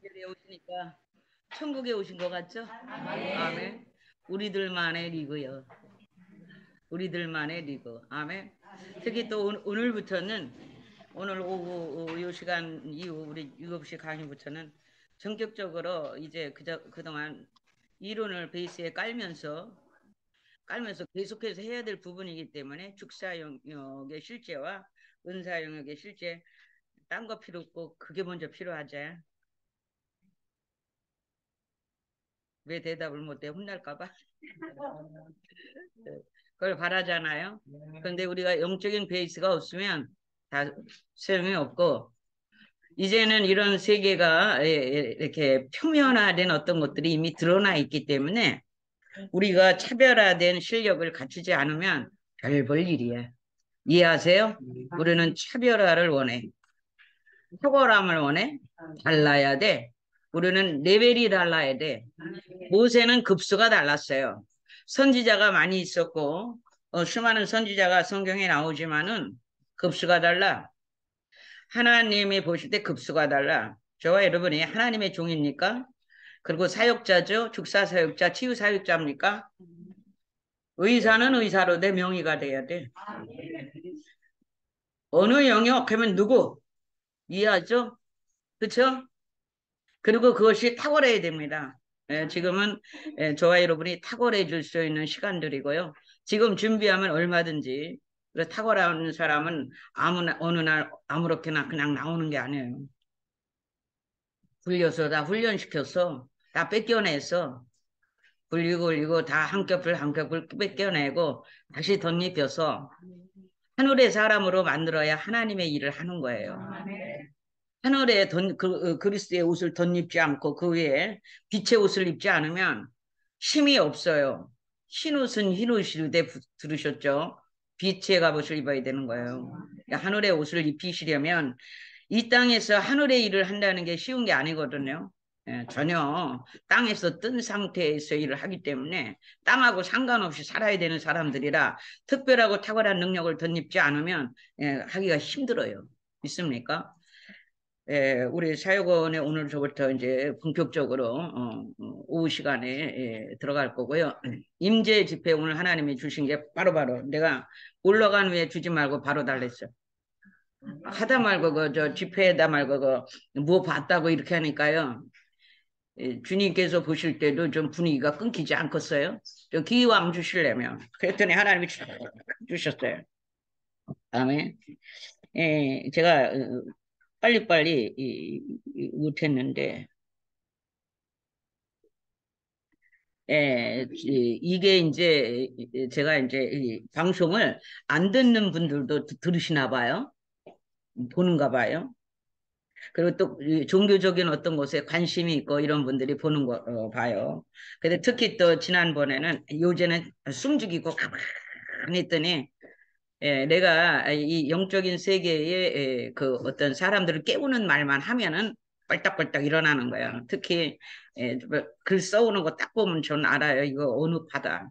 여기 오시니까 천국에 오신 것 같죠? 아멘. 우리들만의 리그요. 우리들만의 리그. 아멘. 특히 또 오늘부터는 오늘 오후 요 시간 이후 우리 7시 강의부터는 전격적으로 이제 그동안 이론을 베이스에 깔면서 계속해서 해야 될 부분이기 때문에 축사 영역의 실제와 은사 영역의 실제 딴 거 필요 없고 그게 먼저 필요하지. 왜 대답을 못해? 혼날까 봐. 그걸 바라잖아요. 그런데 우리가 영적인 베이스가 없으면 다 소용이 없고 이제는 이런 세계가 이렇게 표면화된 어떤 것들이 이미 드러나 있기 때문에 우리가 차별화된 실력을 갖추지 않으면 별 볼 일이야. 이해하세요? 우리는 차별화를 원해. 탁월함을 원해. 달라야 돼. 우리는 레벨이 달라야 돼. 모세는 급수가 달랐어요. 선지자가 많이 있었고 수많은 선지자가 성경에 나오지만은 급수가 달라. 하나님이 보실 때 급수가 달라. 저와 여러분이 하나님의 종입니까? 그리고 사역자죠. 축사 사역자, 치유 사역자입니까? 의사는 의사로 내 명의가 돼야 돼. 어느 영역 하면 누구? 이해하죠? 그렇죠? 그리고 그것이 탁월해야 됩니다. 지금은 저와 여러분이 탁월해 줄 수 있는 시간들이고요. 지금 준비하면 얼마든지 탁월한 사람은 아무나 어느 날 아무렇게나 그냥 나오는 게 아니에요. 굴려서 다 훈련시켜서 다 뺏겨내서 굴리고 다 한 겹을 뺏겨내고 다시 덧입혀서 하늘의 사람으로 만들어야 하나님의 일을 하는 거예요. 하늘에 그리스도의 옷을 덧입지 않고 그 위에 빛의 옷을 입지 않으면 힘이 없어요. 흰 옷은 흰 옷이르되 들으셨죠? 빛의 갑옷을 입어야 되는 거예요. 그러니까 하늘의 옷을 입히시려면 이 땅에서 하늘의 일을 한다는 게 쉬운 게 아니거든요. 전혀 땅에서 뜬 상태에서 일을 하기 때문에 땅하고 상관없이 살아야 되는 사람들이라 특별하고 탁월한 능력을 덧입지 않으면 하기가 힘들어요. 있습니까? 우리 사역원에 오늘부터 이제 본격적으로 오후 시간에 들어갈 거고요. 임재 집회 오늘 하나님이 주신 게 바로바로 내가 올라간 후에 주지 말고 바로 달랬어. 하다 말고 저 집회에다 말고 뭐 봤다고 이렇게 하니까요. 주님께서 보실 때도 좀 분위기가 끊기지 않겠어요? 저 기왕 주시려면 그랬더니 하나님이 쭉 주셨어요. 아멘. 제가 빨리빨리 못했는데 이게 이제 제가 이제 이 방송을 안 듣는 분들도 들으시나 봐요. 보는가 봐요. 그리고 또 종교적인 어떤 것에 관심이 있고 이런 분들이 보는 거 봐요. 근데 특히 또 지난번에는 요새는 숨죽이고 가만히 있더니 내가 이 영적인 세계에 그 어떤 사람들을 깨우는 말만 하면은 빨딱빨딱 일어나는 거야. 특히 글 써오는 거 딱 보면 전 알아요. 이거 어느 파다.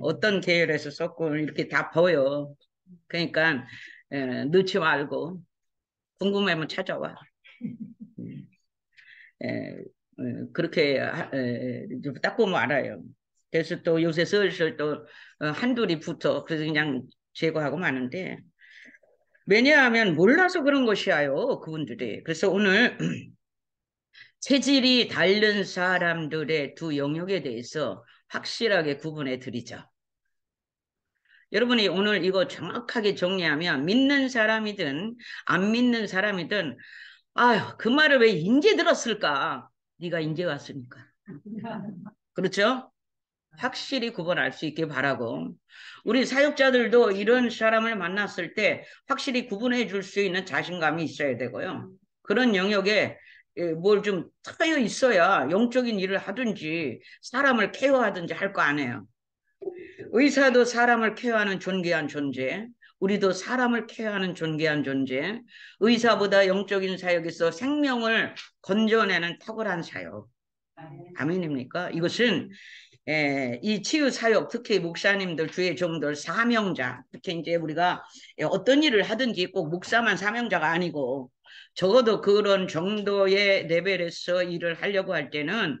어떤 계열에서 썼고 이렇게 다 보여. 그러니까 넣지 말고 궁금하면 찾아와. 음, 에, 그렇게 딱 보면 알아요. 그래서 또 요새 슬슬 또 한둘이 붙어. 그래서 그냥 제거하고 마는데 왜냐하면 몰라서 그런 것이야요, 그분들이. 그래서 오늘 체질이 다른 사람들의 두 영역에 대해서 확실하게 구분해 드리자. 여러분이 오늘 이거 정확하게 정리하면 믿는 사람이든 안 믿는 사람이든 아유, 그 말을 왜 인제 들었을까? 네가 인제 왔으니까. 그렇죠? 확실히 구분할 수 있게 바라고 우리 사역자들도 이런 사람을 만났을 때 확실히 구분해 줄 수 있는 자신감이 있어야 되고요. 그런 영역에 뭘 좀 트여 있어야 영적인 일을 하든지 사람을 케어하든지 할 거 아니에요. 의사도 사람을 케어하는 존귀한 존재, 우리도 사람을 케어하는 존귀한 존재, 의사보다 영적인 사역에서 생명을 건져내는 탁월한 사역. 아멘입니까? 이것은 이 치유 사역, 특히 목사님들, 주의 종들, 사명자, 특히 이제 우리가 어떤 일을 하든지 꼭 목사만 사명자가 아니고 적어도 그런 정도의 레벨에서 일을 하려고 할 때는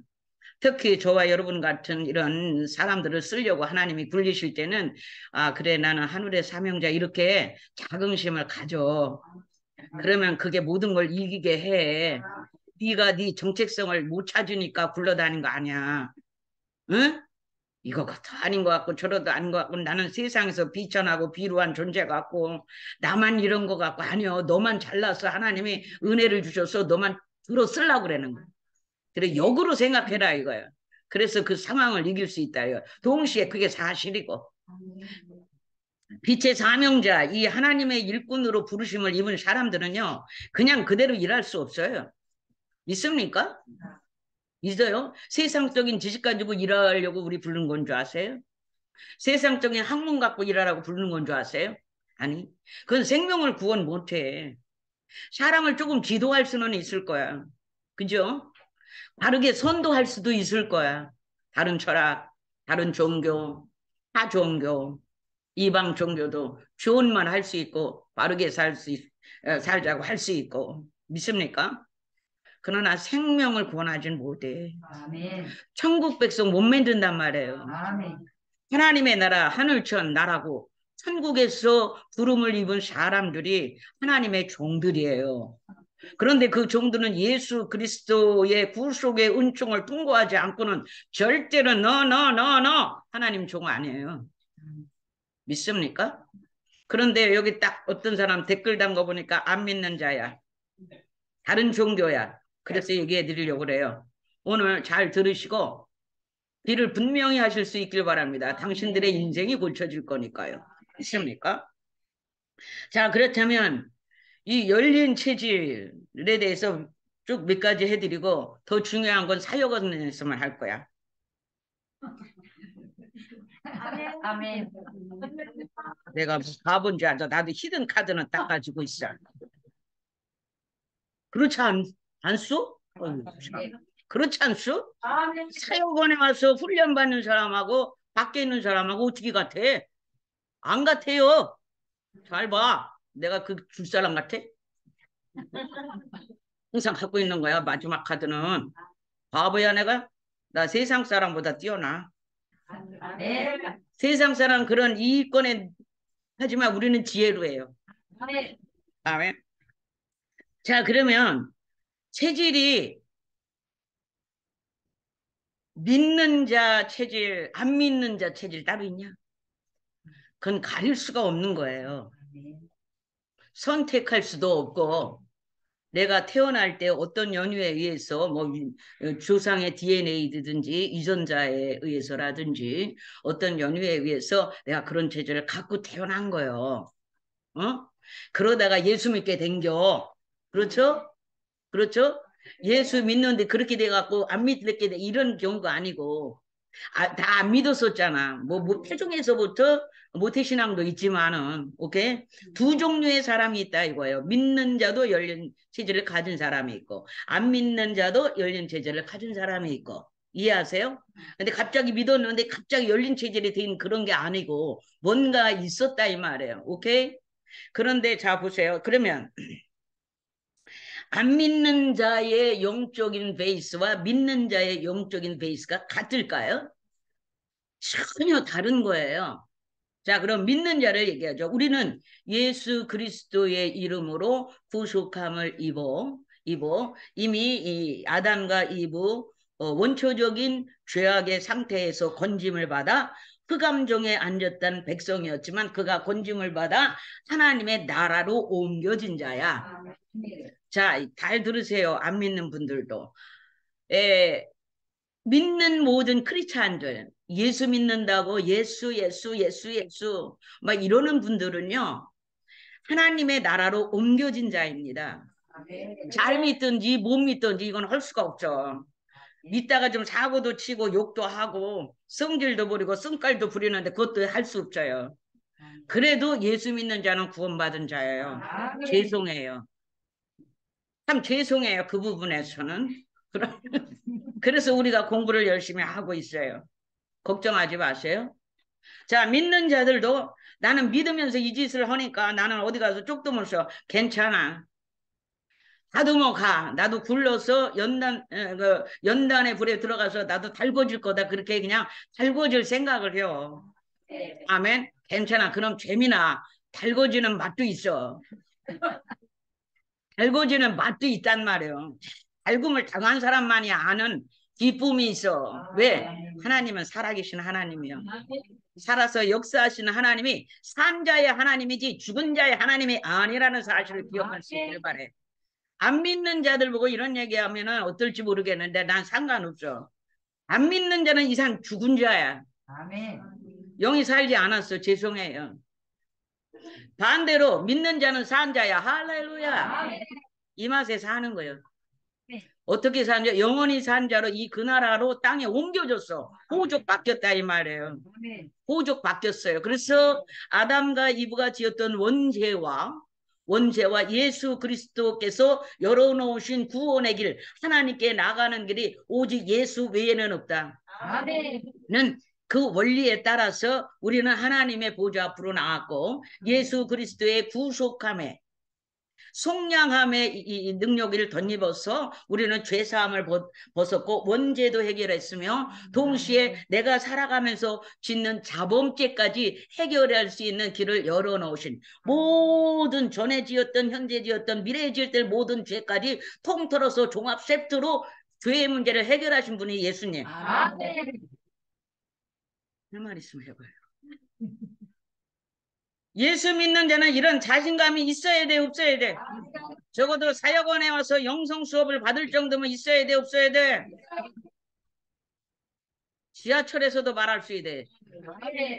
특히 저와 여러분 같은 이런 사람들을 쓰려고 하나님이 굴리실 때는 아 그래 나는 하늘의 사명자 이렇게 자긍심을 가져. 그러면 그게 모든 걸 이기게 해. 네가 네 정체성을 못 찾으니까 굴러다닌 거 아니야. 응? 이거가 더 아닌 것 같고 저러도 아닌 것 같고 나는 세상에서 비천하고 비루한 존재 같고 나만 이런 것 같고 아니요 너만 잘나서 하나님이 은혜를 주셔서 너만 들어 쓰려고 그러는 거야. 그래 역으로 생각해라 이거야. 그래서 그 상황을 이길 수 있다 이거. 동시에 그게 사실이고 빛의 사명자 이 하나님의 일꾼으로 부르심을 입은 사람들은요 그냥 그대로 일할 수 없어요. 있습니까? 있어요. 세상적인 지식 가지고 일하려고 우리 부르는 건 줄 아세요? 세상적인 학문 갖고 일하라고 부르는 건 줄 아세요? 아니, 그건 생명을 구원 못해. 사람을 조금 지도할 수는 있을 거야. 그죠? 바르게 선도할 수도 있을 거야. 다른 철학, 다른 종교, 타 종교, 이방 종교도 좋은 말 할 수 있고, 바르게 살자고 할 수 있고. 믿습니까? 그러나 생명을 구원하진 못해. 아멘. 천국 백성 못 만든단 말이에요. 아멘. 하나님의 나라, 하늘천 나라고 천국에서 부름을 입은 사람들이 하나님의 종들이에요. 그런데 그 종들은 예수 그리스도의 구속의 은총을 통과하지 않고는 절대로 너 하나님 종 아니에요. 믿습니까? 그런데 여기 딱 어떤 사람 댓글 담가 보니까 안 믿는 자야. 다른 종교야. 그래서 얘기해 드리려고 그래요. 오늘 잘 들으시고 길을 분명히 하실 수 있길 바랍니다. 당신들의 인생이 고쳐질 거니까요. 있습니까? 자, 그렇다면 이 열린 체질에 대해서 쭉 몇 가지 해드리고 더 중요한 건 사역원에서만 할 거야. 아멘. 내가 바본 줄 알아. 나도 히든 카드는 딱 가지고 있어. 그렇지 않소? 그렇지 않소? 사역원에 와서 훈련받는 사람하고 밖에 있는 사람하고 어떻게 같아? 안 같아요. 잘 봐. 내가 그 줄 사람 같아? 항상 갖고 있는 거야. 마지막 카드는. 바보야 내가? 나 세상 사람보다 뛰어나. 세상 사람 그런 이익권에 하지만 우리는 지혜로 해요. 아멘. 자 그러면 체질이 믿는 자 체질, 안 믿는 자 체질 따로 있냐? 그건 가릴 수가 없는 거예요. 선택할 수도 없고 내가 태어날 때 어떤 연유에 의해서 뭐 조상의 DNA든지 유전자에 의해서라든지 어떤 연유에 의해서 내가 그런 체질을 갖고 태어난 거예요. 어? 그러다가 예수 믿게 된겨. 그렇죠? 그렇죠? 예수 믿는데 그렇게 돼갖고 안 믿게 돼. 이런 경우가 아니고 다 안 믿었었잖아. 뭐 태중에서부터 모태신앙도 있지만은, 오케이? 두 종류의 사람이 있다 이거예요. 믿는 자도 열린 체질을 가진 사람이 있고, 안 믿는 자도 열린 체질을 가진 사람이 있고. 이해하세요? 근데 갑자기 믿었는데 갑자기 열린 체질이 된 그런 게 아니고, 뭔가 있었다 이 말이에요. 오케이? 그런데 자, 보세요. 그러면, 안 믿는 자의 영적인 베이스와 믿는 자의 영적인 베이스가 같을까요? 전혀 다른 거예요. 자, 그럼 믿는 자를 얘기하죠. 우리는 예수 그리스도의 이름으로 구속함을 입어 이미 이 아담과 이브 원초적인 죄악의 상태에서 건짐을 받아 흑암종에 앉았던 백성이었지만 그가 건짐을 받아 하나님의 나라로 옮겨진 자야. 자, 잘 들으세요. 안 믿는 분들도. 에, 믿는 모든 크리스찬들 예수 믿는다고 예수 막 이러는 분들은요 하나님의 나라로 옮겨진 자입니다. 잘 믿든지 못 믿든지 이건 할 수가 없죠. 믿다가 좀 사고도 치고 욕도 하고 성질도 부리고 성깔도 부리는데 그것도 할 수 없어요. 그래도 예수 믿는 자는 구원받은 자예요. 죄송해요. 참 죄송해요. 그 부분에서는. 그래서 우리가 공부를 열심히 하고 있어요. 걱정하지 마세요. 자, 믿는 자들도 나는 믿으면서 이 짓을 하니까 나는 어디 가서 쪽도 못 써. 괜찮아. 나도 뭐 가. 나도 굴러서 연단의 불에 들어가서 나도 달궈질 거다. 그렇게 그냥 달궈질 생각을 해요. 아멘. 괜찮아. 그럼 재미나 달궈지는 맛도 있어. 달궈지는 맛도 있단 말이에요. 달굼을 당한 사람만이 아는 기쁨이 있어. 왜? 하나님은 살아계신 하나님이요. 살아서 역사하시는 하나님이 산 자의 하나님이지 죽은 자의 하나님이 아니라는 사실을 기억할 수 있길 바래. 안 믿는 자들 보고 이런 얘기하면 어떨지 모르겠는데 난 상관없어. 안 믿는 자는 이상 죽은 자야. 아멘. 영이 살지 않았어. 죄송해요. 반대로 믿는 자는 산 자야. 할렐루야. 이 맛에 사는 거예요. 어떻게 사냐? 영원히 산 자로 이 나라로 땅에 옮겨졌어. 호족 바뀌었다 이 말이에요. 호족 바뀌었어요. 그래서 아담과 이브가 지었던 원죄와 예수 그리스도께서 열어놓으신 구원의 길, 하나님께 나가는 길이 오직 예수 외에는 없다. 는 그 원리에 따라서 우리는 하나님의 보좌 앞으로 나왔고 예수 그리스도의 구속함에 속량함의 이 능력을 덧입어서 우리는 죄사함을 벗었고 원죄도 해결했으며 동시에 내가 살아가면서 짓는 자범죄까지 해결할 수 있는 길을 열어놓으신 모든 전에 지었던 현재 지었던 미래에 지었던 모든 죄까지 통틀어서 종합 세트로 죄의 문제를 해결하신 분이 예수님. 할 말 있으면 해봐요. 예수 믿는 자는 이런 자신감이 있어야 돼, 없어야 돼? 적어도 사역원에 와서 영성 수업을 받을 정도면 있어야 돼, 없어야 돼? 지하철에서도 말할 수 있어야 돼.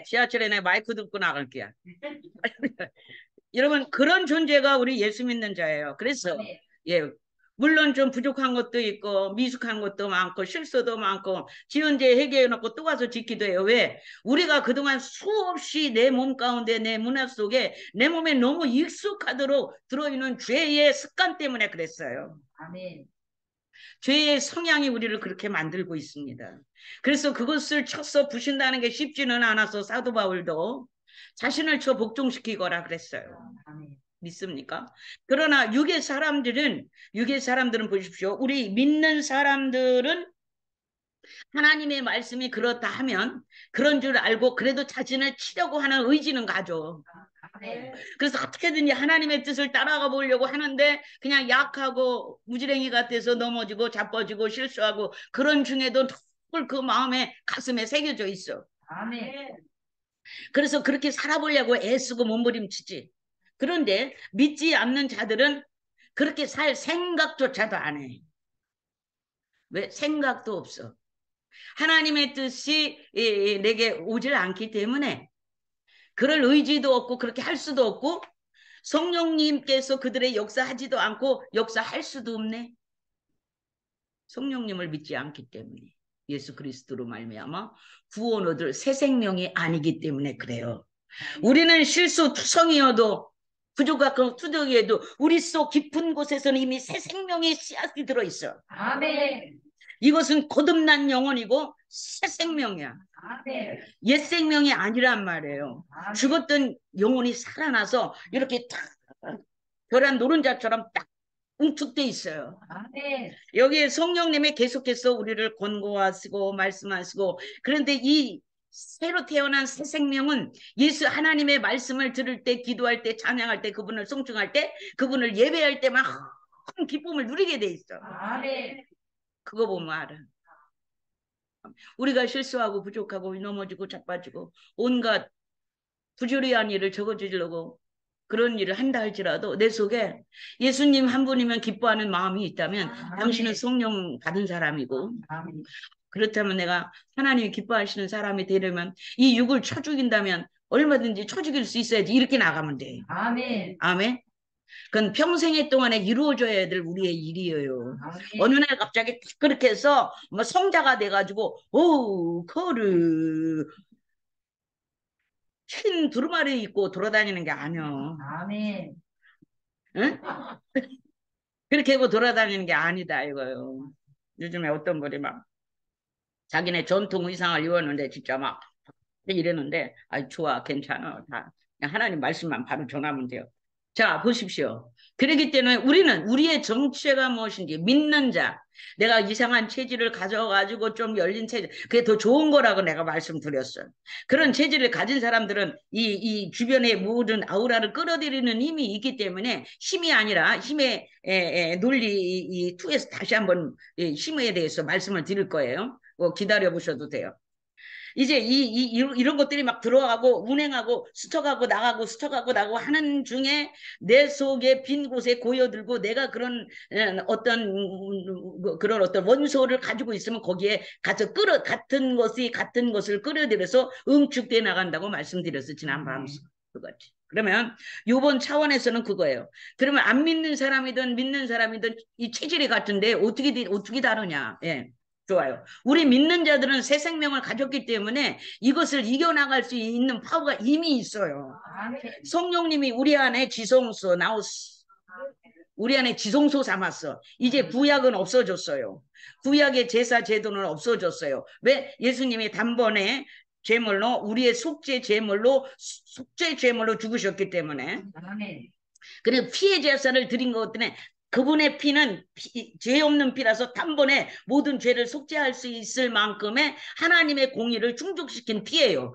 지하철에 내 마이크 듣고 나갈게요. 여러분, 그런 존재가 우리 예수 믿는 자예요. 그래서, 예, 물론 좀 부족한 것도 있고 미숙한 것도 많고 실수도 많고 지은죄 해결해놓고 또 가서 짓기도 해요. 왜? 우리가 그동안 수없이 내 몸 가운데 내 문화 속에 내 몸에 너무 익숙하도록 들어있는 죄의 습관 때문에 그랬어요. 아멘. 죄의 성향이 우리를 그렇게 만들고 있습니다. 그래서 그것을 쳐서 부신다는 게 쉽지는 않아서 사도 바울도 자신을 쳐 복종시키거라 그랬어요. 아멘. 믿습니까? 그러나 육의 사람들은 보십시오. 우리 믿는 사람들은 하나님의 말씀이 그렇다 하면 그런 줄 알고 그래도 자신을 치려고 하는 의지는 가져. 그래서 어떻게든지 하나님의 뜻을 따라가 보려고 하는데 그냥 약하고 무지랭이 같아서 넘어지고 자빠지고 실수하고 그런 중에도 늘 그 마음에 가슴에 새겨져 있어. 아멘. 그래서 그렇게 살아보려고 애쓰고 몸부림치지. 그런데 믿지 않는 자들은 그렇게 살 생각조차도 안 해. 왜? 생각도 없어. 하나님의 뜻이 내게 오질 않기 때문에 그럴 의지도 없고 그렇게 할 수도 없고 성령님께서 그들의 역사하지도 않고 역사할 수도 없네. 성령님을 믿지 않기 때문에 예수 그리스도로 말미암아 구원 얻을 새 생명이 아니기 때문에 그래요. 우리는 실수투성이어도 부족하고 투덕이어도 우리 속 깊은 곳에서는 이미 새 생명의 씨앗이 들어있어. 아멘. 이것은 거듭난 영혼이고 새 생명이야. 아멘. 옛 생명이 아니란 말이에요. 아멘. 죽었던 영혼이 살아나서 이렇게 딱 벼란 노른자처럼 딱 웅축돼 있어요. 아멘. 여기에 성령님이 계속해서 우리를 권고하시고 말씀하시고 그런데 이 새로 태어난 새 생명은 예수 하나님의 말씀을 들을 때 기도할 때 찬양할 때 그분을 송축할 때 그분을 예배할 때만 큰 기쁨을 누리게 돼 있어. 아멘. 그거 보면 알아. 우리가 실수하고 부족하고 넘어지고 자빠지고 온갖 부조리한 일을 적어주려고 그런 일을 한다 할지라도 내 속에 예수님 한 분이면 기뻐하는 마음이 있다면 당신은 성령 받은 사람이고 아멘. 그렇다면 내가 하나님이 기뻐하시는 사람이 되려면 이 육을 쳐 죽인다면 얼마든지 쳐 죽일 수 있어야지 이렇게 나가면 돼. 아멘. 아멘. 그건 평생의 동안에 이루어져야 될 우리의 일이에요. 아멘. 어느 날 갑자기 그렇게 해서 뭐 성자가 돼가지고 오 그를 흰 두루마리 입고 돌아다니는 게 아니야. 아멘. 응? 그렇게 하고 돌아다니는 게 아니다 이거요. 요즘에 어떤 분이 막 자기네 전통 의상을 입었는데 진짜 막 이랬는데 아 좋아 괜찮아 다 그냥 하나님 말씀만 바로 전하면 돼요. 자 보십시오. 그렇기 때문에 우리는 우리의 정체가 무엇인지 믿는 자, 내가 이상한 체질을 가져가지고 좀 열린 체질, 그게 더 좋은 거라고 내가 말씀드렸어요. 그런 체질을 가진 사람들은 이 주변의 모든 아우라를 끌어들이는 힘이 있기 때문에 힘이 아니라 힘의 논리 이 투에서 다시 한번 힘에 대해서 말씀을 드릴 거예요. 기다려 보셔도 돼요. 이제 이런 것들이 막 들어가고 운행하고 스쳐가고 나가고 스쳐가고 나가고 하는 중에 내 속에 빈 곳에 고여들고 내가 그런 그런 어떤 원소를 가지고 있으면 거기에 가서 같은 것을 끌어들여서 응축돼 나간다고 말씀드렸어 지난 밤새 그거지. 그러면 요번 차원에서는 그거예요. 그러면 안 믿는 사람이든 믿는 사람이든 이 체질이 같은데 어떻게 다르냐? 예. 좋아요. 우리 믿는 자들은 새 생명을 가졌기 때문에 이것을 이겨나갈 수 있는 파워가 이미 있어요. 성령님이 우리 안에 지성소, 나우스, 우리 안에 지성소 삼았어. 이제 구약은 없어졌어요. 구약의 제사 제도는 없어졌어요. 왜? 예수님이 단번에 제물로 우리의 속죄 제물로 죽으셨기 때문에. 그리고 피의 제사를 드린 것 때문에 그분의 피는 죄 없는 피라서 단번에 모든 죄를 속죄할 수 있을 만큼의 하나님의 공의를 충족시킨 피예요.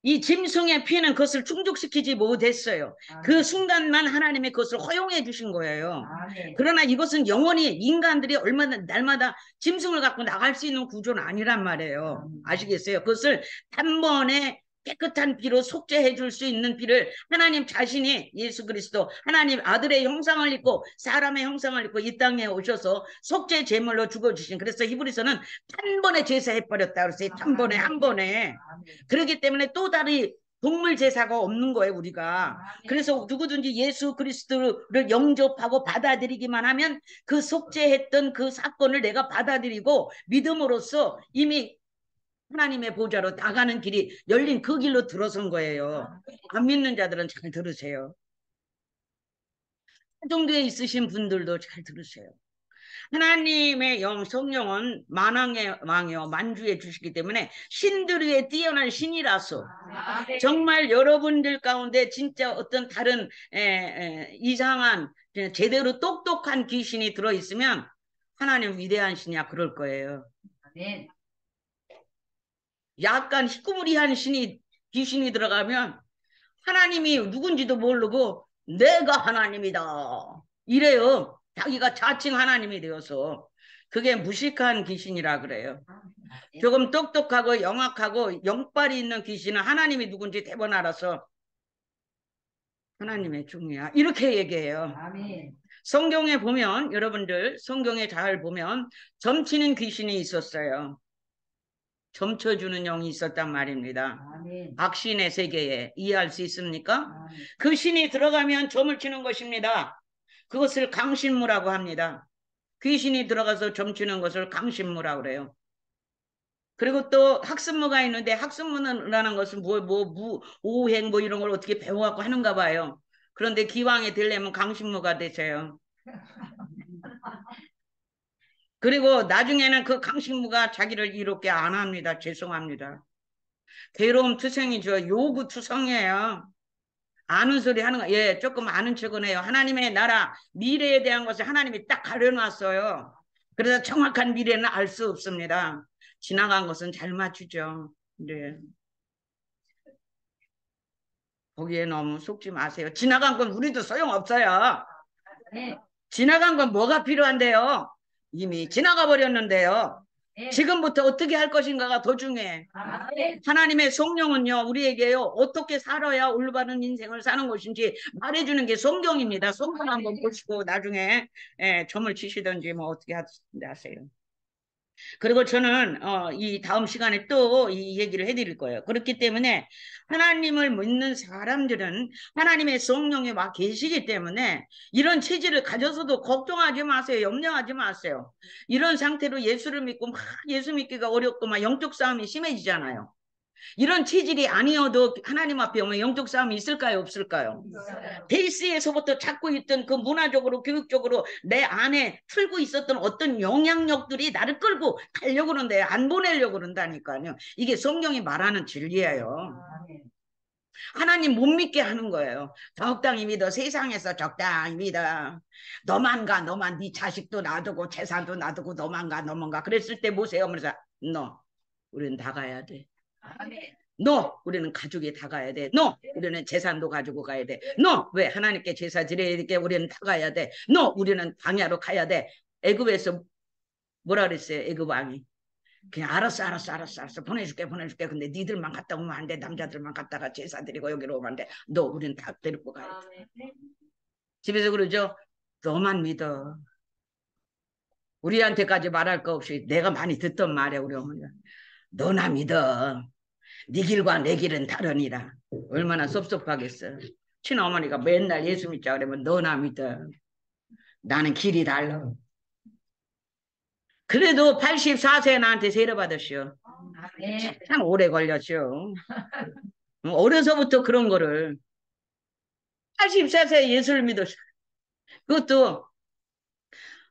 이 짐승의 피는 그것을 충족시키지 못했어요. 그 순간만 하나님의 그것을 허용해 주신 거예요. 그러나 이것은 영원히 인간들이 얼마나 날마다 짐승을 갖고 나갈 수 있는 구조는 아니란 말이에요. 아시겠어요? 그것을 단번에 깨끗한 피로 속죄해 줄 수 있는 피를 하나님 자신이 예수 그리스도 하나님 아들의 형상을 입고 사람의 형상을 입고 이 땅에 오셔서 속죄 제물로 죽어주신. 그래서 히브리서는 단번에 제사해버렸다 그랬어요. 단번에 한 번에. 그렇기 때문에 또 다른 동물 제사가 없는 거예요 우리가. 그래서 누구든지 예수 그리스도를 영접하고 받아들이기만 하면 그 속죄했던 그 사건을 내가 받아들이고 믿음으로써 이미 하나님의 보좌로 나가는 길이 열린 그 길로 들어선 거예요. 안 믿는 자들은 잘 들으세요. 사정도에 있으신 분들도 잘 들으세요. 하나님의 성령은 만왕의 왕이요 만주에 주시기 때문에 신들 위에 뛰어난 신이라서 정말 여러분들 가운데 진짜 어떤 다른 이상한 제대로 똑똑한 귀신이 들어있으면 하나님 위대한 신이야 그럴 거예요. 약간 희구무리한 귀신이 들어가면 하나님이 누군지도 모르고 내가 하나님이다 이래요. 자기가 자칭 하나님이 되어서. 그게 무식한 귀신이라 그래요. 조금 똑똑하고 영악하고 영빨이 있는 귀신은 하나님이 누군지 대번 알아서 하나님의 종이야 이렇게 얘기해요. 성경에 보면 여러분들 성경에 잘 보면 점치는 귀신이 있었어요. 점쳐주는 영이 있었단 말입니다. 악신의 세계에 이해할 수 있습니까? 그 신이 들어가면 점을 치는 것입니다. 그것을 강신무라고 합니다. 귀신이 들어가서 점치는 것을 강신무라고 그래요. 그리고 또 학습무가 있는데 학습무라는 것은 오행 이런 걸 어떻게 배워갖고 하는가 봐요. 그런데 기왕에 되려면 강신무가 되세요. 그리고 나중에는 그 강신무가 자기를 이롭게 안 합니다. 죄송합니다. 괴로움 투성이죠. 요구 투성이에요. 아는 소리 하는 거, 예, 조금 아는 척은 해요. 하나님의 나라, 미래에 대한 것을 하나님이 딱 가려놨어요. 그래서 정확한 미래는 알 수 없습니다. 지나간 것은 잘 맞추죠. 네. 거기에 너무 속지 마세요. 지나간 건 우리도 소용없어요. 지나간 건 뭐가 필요한데요? 이미 지나가 버렸는데요. 지금부터 어떻게 할 것인가가 더 중요해. 하나님의 성령은요 우리에게요 어떻게 살아야 올바른 인생을 사는 것인지 말해주는 게 성경입니다. 성경 한번 보시고 나중에 점을 치시든지 뭐 어떻게 하세요. 그리고 저는 이 다음 시간에 또 이 얘기를 해드릴 거예요. 그렇기 때문에 하나님을 믿는 사람들은 하나님의 성령이 와 계시기 때문에 이런 체질을 가져서도 걱정하지 마세요. 염려하지 마세요. 이런 상태로 예수를 믿고 막 예수 믿기가 어렵고 막 영적 싸움이 심해지잖아요. 이런 체질이 아니어도 하나님 앞에 오면 영적 싸움이 있을까요? 없을까요? 베이스에서부터 찾고 있던 그 문화적으로 교육적으로 내 안에 풀고 있었던 어떤 영향력들이 나를 끌고 가려고 그러는데 안 보내려고 그런다니까요. 이게 성경이 말하는 진리예요. 하나님 못 믿게 하는 거예요. 적당히 믿어. 세상에서 적당히 믿어. 너만 가, 너만 네 자식도 놔두고 재산도 놔두고 너만 가, 너만 가. 그랬을 때 보세요. 그래서 너, 우리는 다 가야 돼. 아멘. 너, 우리는 가족이 다 가야 돼. 너, 우리는 재산도 가지고 가야 돼. 너, 왜 하나님께 제사 드려야 돼? 우리는 다 가야 돼. 너, 우리는 광야로 가야 돼. 애굽에서 뭐라 그랬어요? 애굽 왕이. 그냥 알았어 보내줄게. 근데 니들만 갔다 오면 안 돼. 남자들만 갔다가 제사 드리고 여기로 오면 안 돼. 너 우리는 다 데리고 가야 돼. 집에서 그러죠. 너만 믿어. 우리한테까지 말할 거 없이 내가 많이 듣던 말이야 우리 어머니가. 너나 믿어. 네 길과 내 길은 다르니라. 얼마나 섭섭하겠어. 친어머니가 맨날 예수 믿자 그러면 너나 믿어. 나는 길이 달라. 그래도 84세 나한테 세례 받으시오. 참 오래 걸렸죠. 어려서부터 그런 거를 84세 예수를 믿었어. 그것도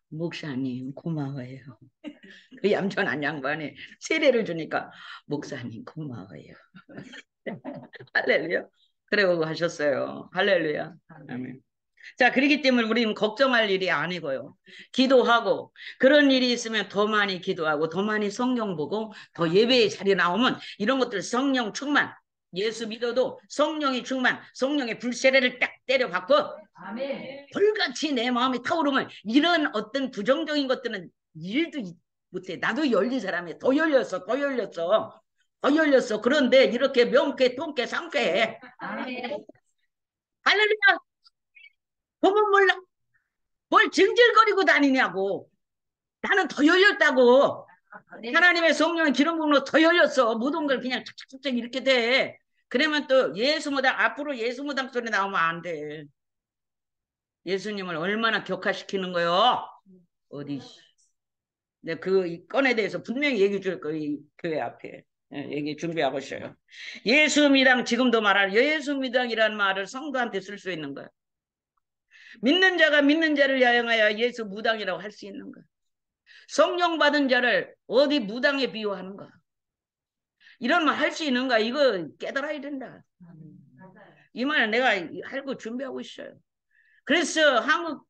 목사님 고마워요. 그 얌전한 양반이 세례를 주니까 목사님 고마워요. 할렐루야. 그러고 하셨어요. 할렐루야. 아멘. 자, 그렇기 때문에 우리는 걱정할 일이 아니고요. 기도하고 그런 일이 있으면 더 많이 기도하고 더 많이 성경 보고 더 예배의 자리에 나오면 이런 것들 성령 충만, 예수 믿어도 성령이 충만, 성령의 불세례를 딱 때려받고 아멘. 불같이 내 마음이 타오르면 이런 어떤 부정적인 것들은 일도 못해. 나도 열린 사람이 더 열렸어. 그런데 이렇게 명쾌, 통쾌, 상쾌해. 아멘. 할렐루야. 보면 몰라. 뭘 증질거리고 다니냐고. 나는 더 열렸다고. 하나님의 성령의 기름 부음으로 더 열렸어. 모든 걸 그냥 착착착 이렇게 돼. 그러면 또 예수무당, 앞으로 예수무당 소리 나오면 안 돼. 예수님을 얼마나 격화시키는 거요? 어디? 내가 그 건에 대해서 분명히 얘기 줄 거예요. 이 교회 앞에. 얘기 준비하고 있어요. 예수미당 지금도 말할 예수미당이라는 말을 성도한테 쓸 수 있는 거야. 믿는 자가 믿는 자를 야영하여 예수 무당이라고 할 수 있는 거야. 성령 받은 자를 어디 무당에 비유하는 거야. 이런 말 할 수 있는 거야. 이거 깨달아야 된다. 이 말을 내가 하고 준비하고 있어요. 그래서 한국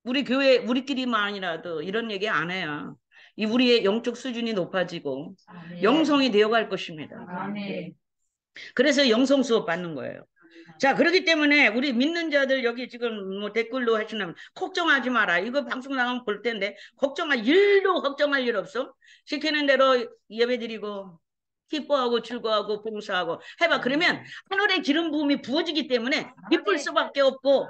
우리 교회 우리끼리만이라도 이런 얘기 안 해요. 이 우리의 영적 수준이 높아지고 아멘. 영성이 되어갈 것입니다. 아멘. 그래서 영성 수업 받는 거예요. 자, 그렇기 때문에 우리 믿는 자들 여기 지금 뭐 댓글로 하시는 걱정하지 마라. 이거 방송 나가면 볼 텐데 걱정할 일 없어. 시키는 대로 예배드리고 기뻐하고 즐거워하고 봉사하고 해봐. 그러면 하늘의 기름 부음이 부어지기 때문에 기쁠 수밖에 없고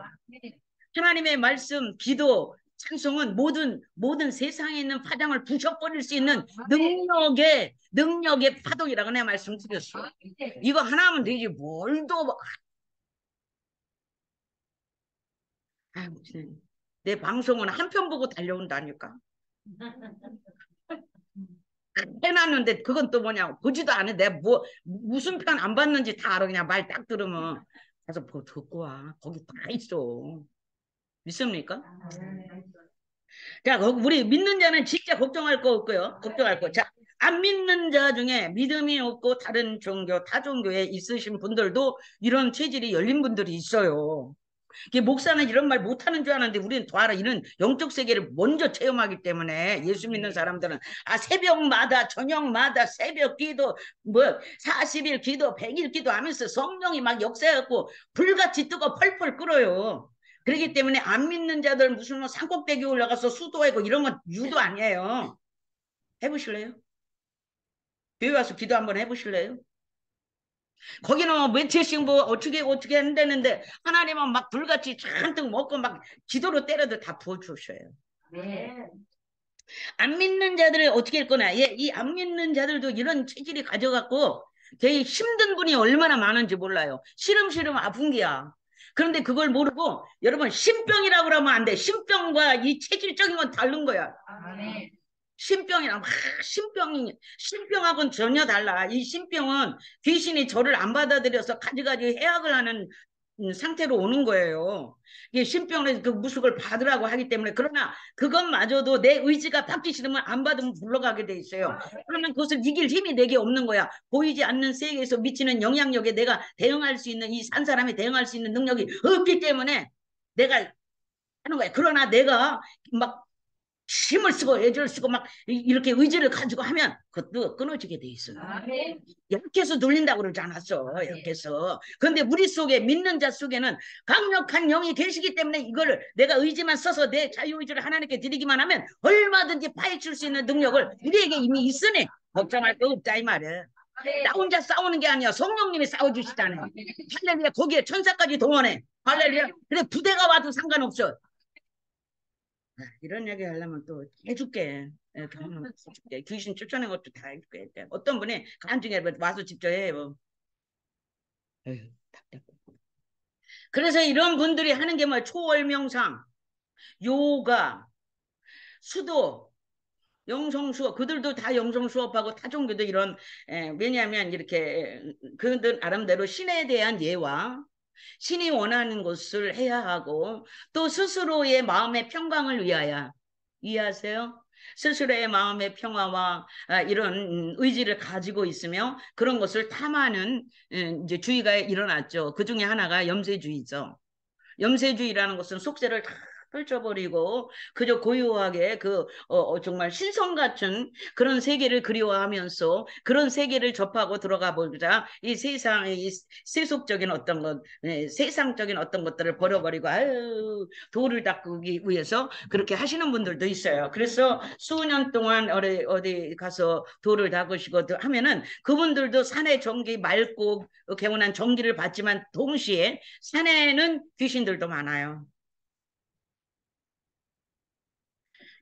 하나님의 말씀, 기도, 찬송은 모든 세상에 있는 파장을 부셔버릴 수 있는 능력의 파동이라고 내가 말씀드렸어. 이거 하나 하면 되지. 뭘 더. 내 방송은 한 편 보고 달려온다니까. 해놨는데 그건 또 뭐냐. 보지도 않아. 내가 무슨 편 안 봤는지 다 알아. 그냥 말 딱 들으면. 가서 듣고 와. 거기 다 있어. 믿습니까? 자, 우리 믿는 자는 진짜 걱정할 거 없고요. 걱정할 거. 자, 안 믿는 자 중에 믿음이 없고 다른 종교, 타 종교에 있으신 분들도 이런 체질이 열린 분들이 있어요. 목사는 이런 말 못하는 줄 아는데 우리는 더 알아. 이런 영적 세계를 먼저 체험하기 때문에 예수 믿는 사람들은 새벽마다 저녁마다 새벽 기도 40일 기도 100일 기도 하면서 성령이 막 역사해갖고 불같이 뜨거 펄펄 끓어요. 그렇기 때문에 안 믿는 자들 무슨 산꼭대기 올라가서 수도하고 이런 건 유도 아니에요. 해보실래요? 교회 와서 기도 한번 해보실래요? 거기는 며칠씩 어떻게 한다는데 하나님은 막 불같이 잔뜩 먹고 막 기도로 때려도 다 부어주셔요. 네. 안 믿는 자들을 어떻게 할 거냐. 이 안 믿는 자들도 이런 체질이 가져갖고 되게 힘든 분이 얼마나 많은지 몰라요. 시름시름 아픈 게야. 그런데 그걸 모르고 여러분 신병이라고 그러면 안 돼. 신병과 이 체질적인 건 다른 거야. 아멘. 신병이랑 신병하고는 전혀 달라. 이 신병은 귀신이 저를 안 받아들여서 가지가지 해악을 하는 상태로 오는 거예요. 이게 신병원에서 그 무속을 받으라고 하기 때문에. 그러나 그것마저도 내 의지가 받기 싫으면 안 받으면 물러가게 돼 있어요. 그러면 그것을 이길 힘이 내게 없는 거야. 보이지 않는 세계에서 미치는 영향력에 내가 대응할 수 있는, 이 산 사람이 대응할 수 있는 능력이 없기 때문에 내가 하는 거야. 그러나 내가 막 힘을 쓰고 애를 쓰고 막 이렇게 의지를 가지고 하면 그것도 끊어지게 돼 있어요. 약해서 눌린다고 그러지 않았어. 약해서. 그런데 우리 속에, 믿는 자 속에는 강력한 영이 계시기 때문에 이걸 내가 의지만 써서 내 자유의지를 하나님께 드리기만 하면 얼마든지 파헤칠 수 있는 능력을 우리에게 이미 있으니 걱정할 거 없다 이 말이야. 나 혼자 싸우는 게 아니야. 성령님이 싸워주시잖아요. 할렐루야. 거기에 천사까지 동원해. 할렐루야. 그래 부대가 와도 상관없어. 이런 얘기 하려면 또 해줄게. 해줄게. 귀신 쫓아낸 것도 다 해줄게. 어떤 분이 간증해 와서 직접 해. 뭐. 에휴, 답답해. 그래서 이런 분들이 하는 게 뭐야? 초월 명상, 요가, 수도, 영성 수업. 그들도 다 영성 수업하고 타종교도 이런, 왜냐하면 이렇게 그들 나름대로 신에 대한 예와 신이 원하는 것을 해야 하고, 또 스스로의 마음의 평강을 위하여, 이해하세요? 스스로의 마음의 평화와 이런 의지를 가지고 있으며 그런 것을 탐하는 이제 주의가 일어났죠. 그 중에 하나가 염세주의죠. 염세주의라는 것은 속세를 다 펼쳐버리고 그저 고요하게 정말 신성 같은 그런 세계를 그리워하면서 그런 세계를 접하고 들어가 보자. 이 세상의 세속적인 어떤 것, 세상적인 어떤 것들을 버려버리고 아유 도를 닦기 위해서 그렇게 하시는 분들도 있어요. 그래서 수년 동안 어디 가서 도를 닦으시고 하면은 그분들도 산의 전기 맑고 개운한 전기를 받지만 동시에 산에는 귀신들도 많아요.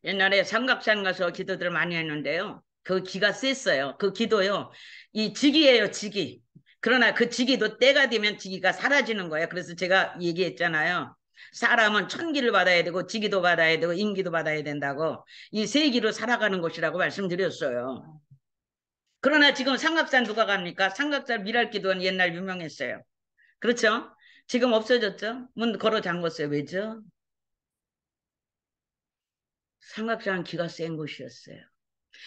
옛날에 삼각산 가서 기도들 많이 했는데요. 그 기가 셌어요. 그 기도요. 이 직이에요, 직이. 그러나 그 직이도 때가 되면 직이가 사라지는 거예요. 그래서 제가 얘기했잖아요. 사람은 천기를 받아야 되고 직이도 받아야 되고 인기도 받아야 된다고. 이 세 기로 살아가는 것이라고 말씀드렸어요. 그러나 지금 삼각산 누가 갑니까? 삼각산 미랄기도는 옛날 유명했어요. 그렇죠? 지금 없어졌죠? 문 걸어 잠궜어요. 왜죠? 삼각산 기가 센 곳이었어요.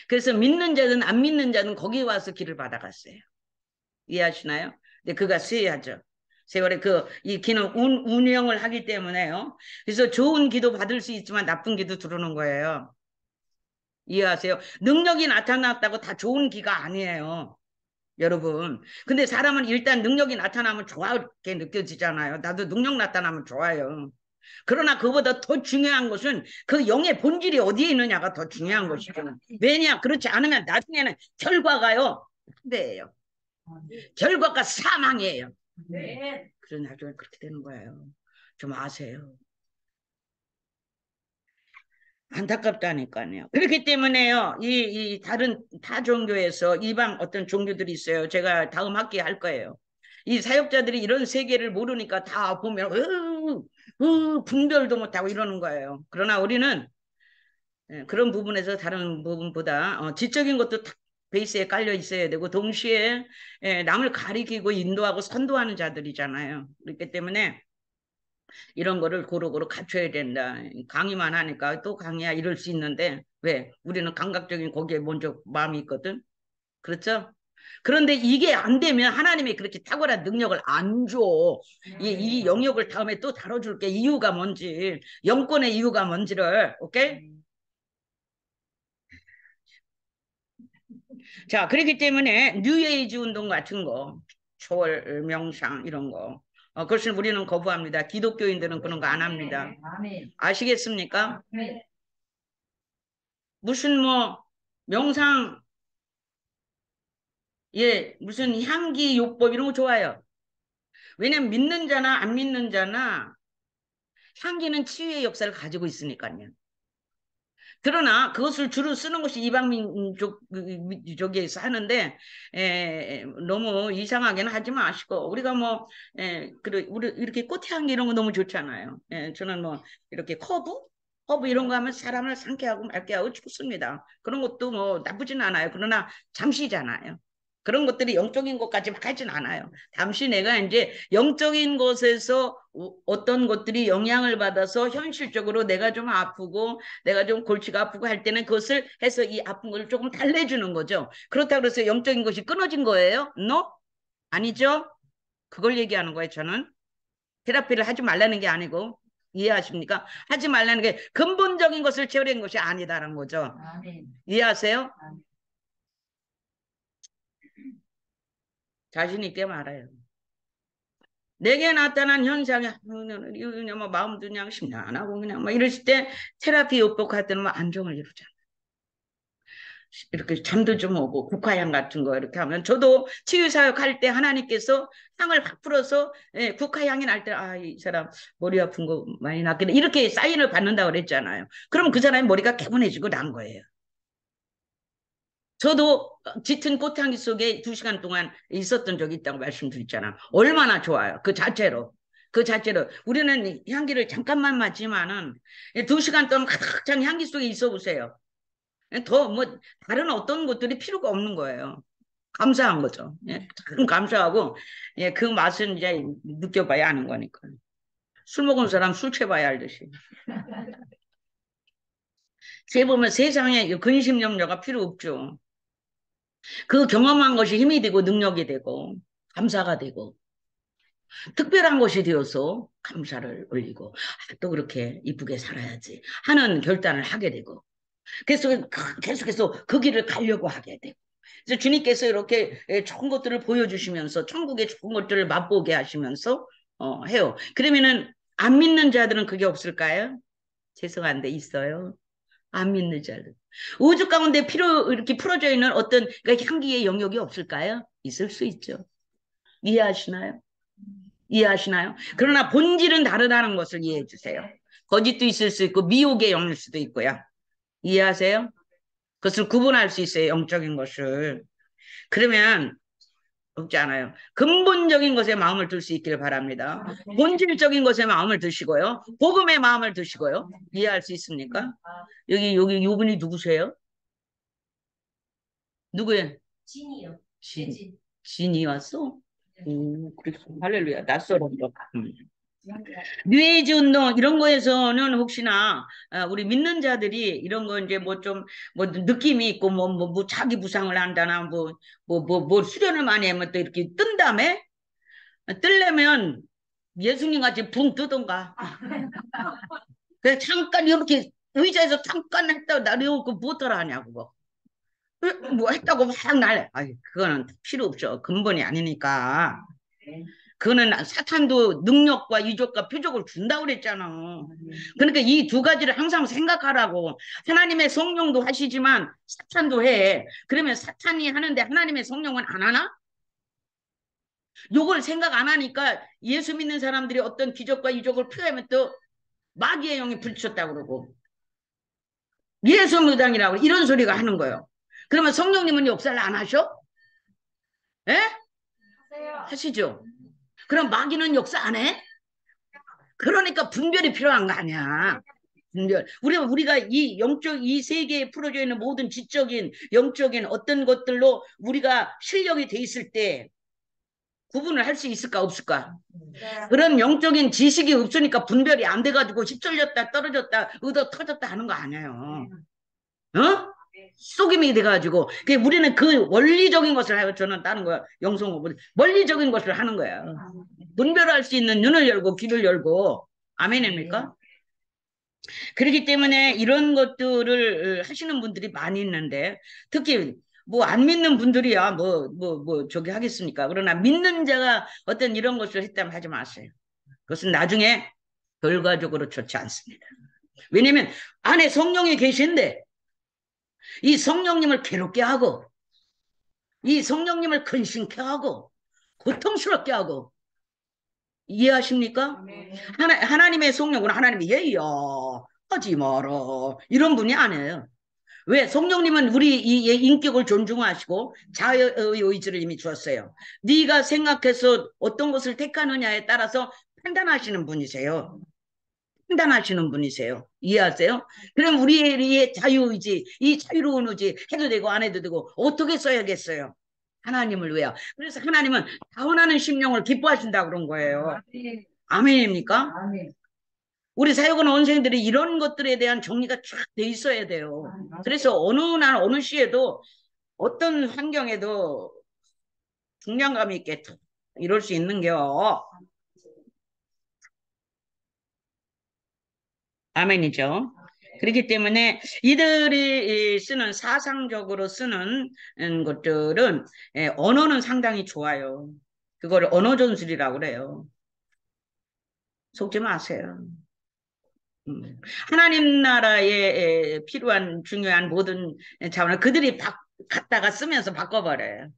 그래서 믿는 자든 안 믿는 자는 거기 와서 길을 받아갔어요. 이해하시나요? 근데 그가 쇠하죠. 세월에 이 기는 운영을 하기 때문에요. 그래서 좋은 기도 받을 수 있지만 나쁜 기도 들어오는 거예요. 이해하세요? 능력이 나타났다고 다 좋은 기가 아니에요. 여러분. 근데 사람은 일단 능력이 나타나면 좋게 느껴지잖아요. 나도 능력 나타나면 좋아요. 그러나 그보다 더 중요한 것은 그 영의 본질이 어디에 있느냐가 더 중요한 것이죠. 왜냐? 그렇지 않으면 나중에는 결과가요. 반대예요. 결과가 사망이에요. 그래서 나중에 그렇게 되는 거예요. 좀 아세요. 안타깝다니까요. 그렇기 때문에요. 이 다른 타 종교에서 이방 어떤 종교들이 있어요. 제가 다음 학기에 할 거예요. 이 사역자들이 이런 세계를 모르니까 다 보면 분별도 못하고 이러는 거예요. 그러나 우리는 그런 부분에서 다른 부분보다 지적인 것도 딱 베이스에 깔려 있어야 되고 동시에 남을 가리키고 인도하고 선도하는 자들이잖아요. 그렇기 때문에 이런 거를 고루고루 갖춰야 된다. 강의만 하니까 또 강의야 이럴 수 있는데 왜? 우리는 감각적인 거기에 먼저 마음이 있거든. 그렇죠? 그런데 이게 안 되면 하나님이 그렇게 탁월한 능력을 안 줘. 이 영역을 다음에 또 다뤄줄게. 이유가 뭔지, 영권의 이유가 뭔지를, 오케이? 자, 그렇기 때문에 뉴에이지 운동 같은 거, 초월 명상 이런 거, 그것을 우리는 거부합니다. 기독교인들은 그런 거 안 합니다. 아시겠습니까? 무슨 뭐 명상, 무슨 향기 요법 이런 거 좋아요. 왜냐면 믿는 자나 안 믿는 자나 향기는 치유의 역사를 가지고 있으니까요. 그러나 그것을 주로 쓰는 것이 이방민족에서 하는데 너무 이상하게는 하지 마시고 우리가 뭐 우리 이렇게 꽃향기 이런 거 너무 좋잖아요. 저는 뭐 이렇게 허브 이런 거 하면 사람을 상쾌하고 맑게 하고 좋습니다. 그런 것도 뭐 나쁘진 않아요. 그러나 잠시잖아요. 그런 것들이 영적인 것까지 막 하진 않아요. 잠시 내가 이제 영적인 것에서 어떤 것들이 영향을 받아서 현실적으로 내가 좀 아프고 내가 좀 골치가 아프고 할 때는 그것을 해서 이 아픈 걸 조금 달래주는 거죠. 그렇다고 해서 영적인 것이 끊어진 거예요? No? 아니죠? 그걸 얘기하는 거예요, 저는. 테라피를 하지 말라는 게 아니고, 이해하십니까? 하지 말라는 게 근본적인 것을 채우려는 것이 아니다라는 거죠. 이해하세요? 자신 있게 말해요. 내게 나타난 현상이 그냥 뭐 마음도 그냥 심란하고 그냥 막 이러실 때 테라피 요법할 때는 막 안정을 이루잖아. 이렇게 잠도 좀 오고 국화향 같은 거 이렇게 하면 저도 치유사역 할 때 하나님께서 향을 확 풀어서 예, 국화향이 날 때 아, 이 사람 머리 아픈 거 많이 났겠네 이렇게 사인을 받는다고 그랬잖아요. 그럼 그 사람의 머리가 개운해지고 난 거예요. 저도 짙은 꽃향기 속에 2시간 동안 있었던 적이 있다고 말씀드렸잖아. 얼마나 좋아요. 그 자체로. 그 자체로. 우리는 향기를 잠깐만 맡지만은 2시간 동안 가득 찬 향기 속에 있어 보세요. 더 뭐 다른 어떤 것들이 필요가 없는 거예요. 감사한 거죠. 예, 참 감사하고 예, 그 맛은 이제 느껴봐야 아는 거니까. 술 먹은 사람 술 취해봐야 알듯이. 제 보면 세상에 근심염려가 필요 없죠. 그 경험한 것이 힘이 되고 능력이 되고 감사가 되고 특별한 것이 되어서 감사를 올리고 아, 또 그렇게 이쁘게 살아야지 하는 결단을 하게 되고 계속해서 그 길을 가려고 하게 되고 그래서 주님께서 이렇게 좋은 것들을 보여주시면서 천국의 좋은 것들을 맛보게 하시면서 해요. 그러면은 안 믿는 자들은 그게 없을까요? 죄송한데 있어요. 안 믿는 자들. 우주 가운데 이렇게 풀어져 있는 어떤 그러니까 향기의 영역이 없을까요? 있을 수 있죠. 이해하시나요? 이해하시나요? 그러나 본질은 다르다는 것을 이해해 주세요. 거짓도 있을 수 있고 미혹의 영일 수도 있고요. 이해하세요? 그것을 구분할 수 있어요. 영적인 것을. 그러면 없지 않아요. 근본적인 것에 마음을 둘 수 있기를 바랍니다. 본질적인 것에 마음을 두시고요. 복음의 마음을 두시고요. 이해할 수 있습니까? 여기 요분이 누구세요? 누구예요? 진이요. 진이 왔어? 그래 할렐루야. 낯설은 거. 뉴에이지 운동 이런 거에서는 혹시나 우리 믿는 자들이 이런 거 이제 뭐 좀 뭐 느낌이 있고 뭐 자기 부상을 한다나 뭐 수련을 많이 하면 또 이렇게 뜬 다음에 뜨려면 예수님 같이 붕 뜨던가. 그래서 잠깐 이렇게 의자에서 잠깐 했다고 나를 그 뭐더라 하냐고 뭐 했다고 막 날래. 아이 그거는 필요 없죠. 근본이 아니니까. 그거는 사탄도 능력과 이적과 표적을 준다고 그랬잖아. 그러니까 이 두 가지를 항상 생각하라고. 하나님의 성령도 하시지만 사탄도 해. 그러면 사탄이 하는데 하나님의 성령은 안 하나? 요걸 생각 안 하니까 예수 믿는 사람들이 어떤 기적과 이적을 표하면 또 마귀의 영이 부딪혔다고 그러고 예수 무당이라고 이런 소리가 하는 거예요. 그러면 성령님은 역사를 안 하셔? 예? 하시죠. 그럼 마귀는 역사 안 해? 그러니까 분별이 필요한 거 아니야. 분별. 우리가 이 영적, 이 세계에 풀어져 있는 모든 지적인, 영적인 어떤 것들로 우리가 실력이 돼 있을 때 구분을 할 수 있을까, 없을까? 그런 영적인 지식이 없으니까 분별이 안 돼가지고 휩쓸렸다, 떨어졌다, 얻어 터졌다 하는 거 아니에요. 어? 속임이 돼가지고. 우리는 그 원리적인 것을 하고 저는 다른 거, 영성호, 원리적인 것을 하는 거야. 분별할 수 있는 눈을 열고 귀를 열고. 아멘입니까? 그렇기 때문에 이런 것들을 하시는 분들이 많이 있는데 특히 뭐 안 믿는 분들이야 뭐 저기 하겠습니까? 그러나 믿는 자가 어떤 이런 것을 했다면 하지 마세요. 그것은 나중에 결과적으로 좋지 않습니다. 왜냐면 안에 성령이 계신데 이 성령님을 괴롭게 하고 이 성령님을 근심케 하고 고통스럽게 하고 이해하십니까? 하나님의 성령은 하나님이 예야 하지 마라 이런 분이 아니에요. 왜? 성령님은 우리 이 인격을 존중하시고 자유의지를 이미 주었어요. 네가 생각해서 어떤 것을 택하느냐에 따라서 판단하시는 분이세요. 판단하시는 분이세요. 이해하세요? 그럼 우리의 자유의지, 이 자유로운 의지 해도 되고 안 해도 되고 어떻게 써야겠어요? 하나님을 위하여. 그래서 하나님은 다원하는 심령을 기뻐하신다 그런 거예요. 아멘. 아멘입니까? 아멘. 우리 사역원 원생들이 이런 것들에 대한 정리가 쫙 돼 있어야 돼요. 그래서 어느 날 어느 시에도 어떤 환경에도 중량감 있게 이럴 수 있는겨. 아멘이죠. 그렇기 때문에 이들이 쓰는 사상적으로 쓰는 것들은 언어는 상당히 좋아요. 그걸 언어 전술이라고 그래요. 속지 마세요. 하나님 나라에 필요한 중요한 모든 자원을 그들이 갖다가 쓰면서 바꿔버려요.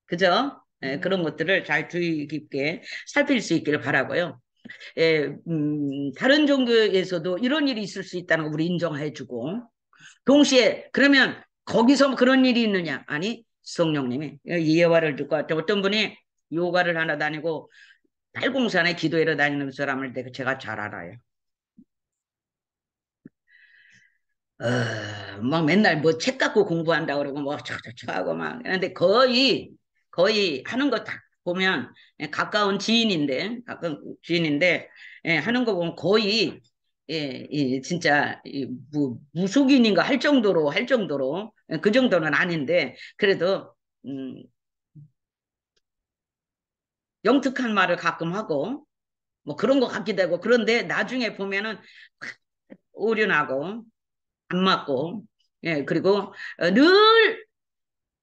그죠? 그런 것들을 잘 주의 깊게 살필 수 있기를 바라고요. 다른 종교에서도 이런 일이 있을 수 있다는 거 우리 인정해주고 동시에 그러면 거기서 그런 일이 있느냐? 아니 성령님이 이 예화를 듣고 어떤 분이 요가를 하나 다니고 팔공산에 기도하러 다니는 사람을 제가 잘 알아요. 막 맨날 뭐 책 갖고 공부한다 그러고 뭐 저저저 하고 막 그런데 거의 하는 거 다 보면 가까운 지인인데 하는 거 보면 거의 진짜 무속인인가 할 정도로 그 정도는 아닌데 그래도 음, 영특한 말을 가끔 하고 뭐 그런 거 같기도 하고 그런데 나중에 보면은 오륜하고 안 맞고 그리고 늘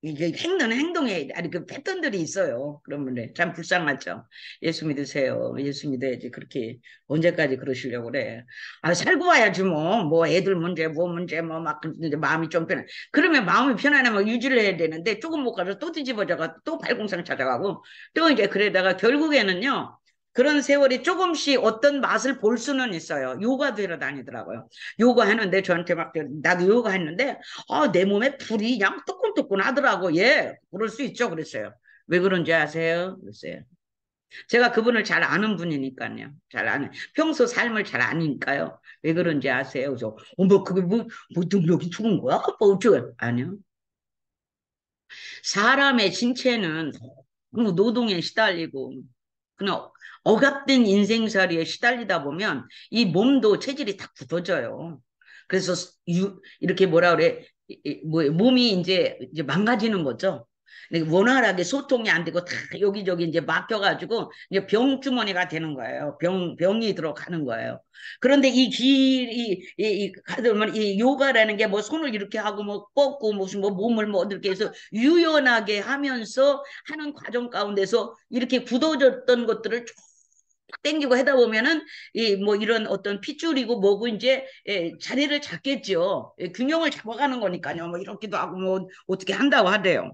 이게 행동에 아니 그 패턴들이 있어요. 그러면 참 불쌍하죠. 예수 믿으세요. 예수 믿어야지. 그렇게 언제까지 그러시려고 그래. 아 살고 와야지 뭐 애들 문제 뭐 문제 뭐 막 이제 마음이 좀 편해. 그러면 마음이 편안하면 유지를 해야 되는데 조금 못 가서 또 뒤집어져가 또 발공상 찾아가고 또 이제 그러다가 결국에는요. 그런 세월이 조금씩 어떤 맛을 볼 수는 있어요. 요가도 이러 다니더라고요. 요가 하는데 저한테 막 나도 요가 했는데 내 몸에 불이 그냥 뜨끈뜨끈 하더라고. 예, 그럴 수 있죠. 그랬어요. 왜 그런지 아세요? 그랬어요. 제가 그분을 잘 아는 분이니까요. 잘 아는, 평소 삶을 잘 아니까요. 왜 그런지 아세요? 그래서, 뭐, 그게 뭐 능력이 죽은 거야? 뭐, 어쩌고. 아니요. 사람의 신체는 너무 노동에 시달리고, 그냥 억압된 인생살이에 시달리다 보면 이 몸도 체질이 다 굳어져요. 그래서 이렇게 뭐라 그래 몸이 이제 망가지는 거죠. 원활하게 소통이 안 되고 다 여기저기 이제 막혀가지고 이제 병주머니가 되는 거예요. 병이 들어가는 거예요. 그런데 이 길이 이 요가라는 게 뭐 손을 이렇게 하고 뭐 뻗고 무슨 뭐 몸을 뭐 이렇게 해서 유연하게 하면서 하는 과정 가운데서 이렇게 굳어졌던 것들을 쭉 땡기고 하다 보면은 이 뭐 이런 어떤 핏줄이고 뭐고 이제 자리를 잡겠죠. 균형을 잡아가는 거니까요. 뭐 이렇게도 하고 뭐 어떻게 한다고 하대요.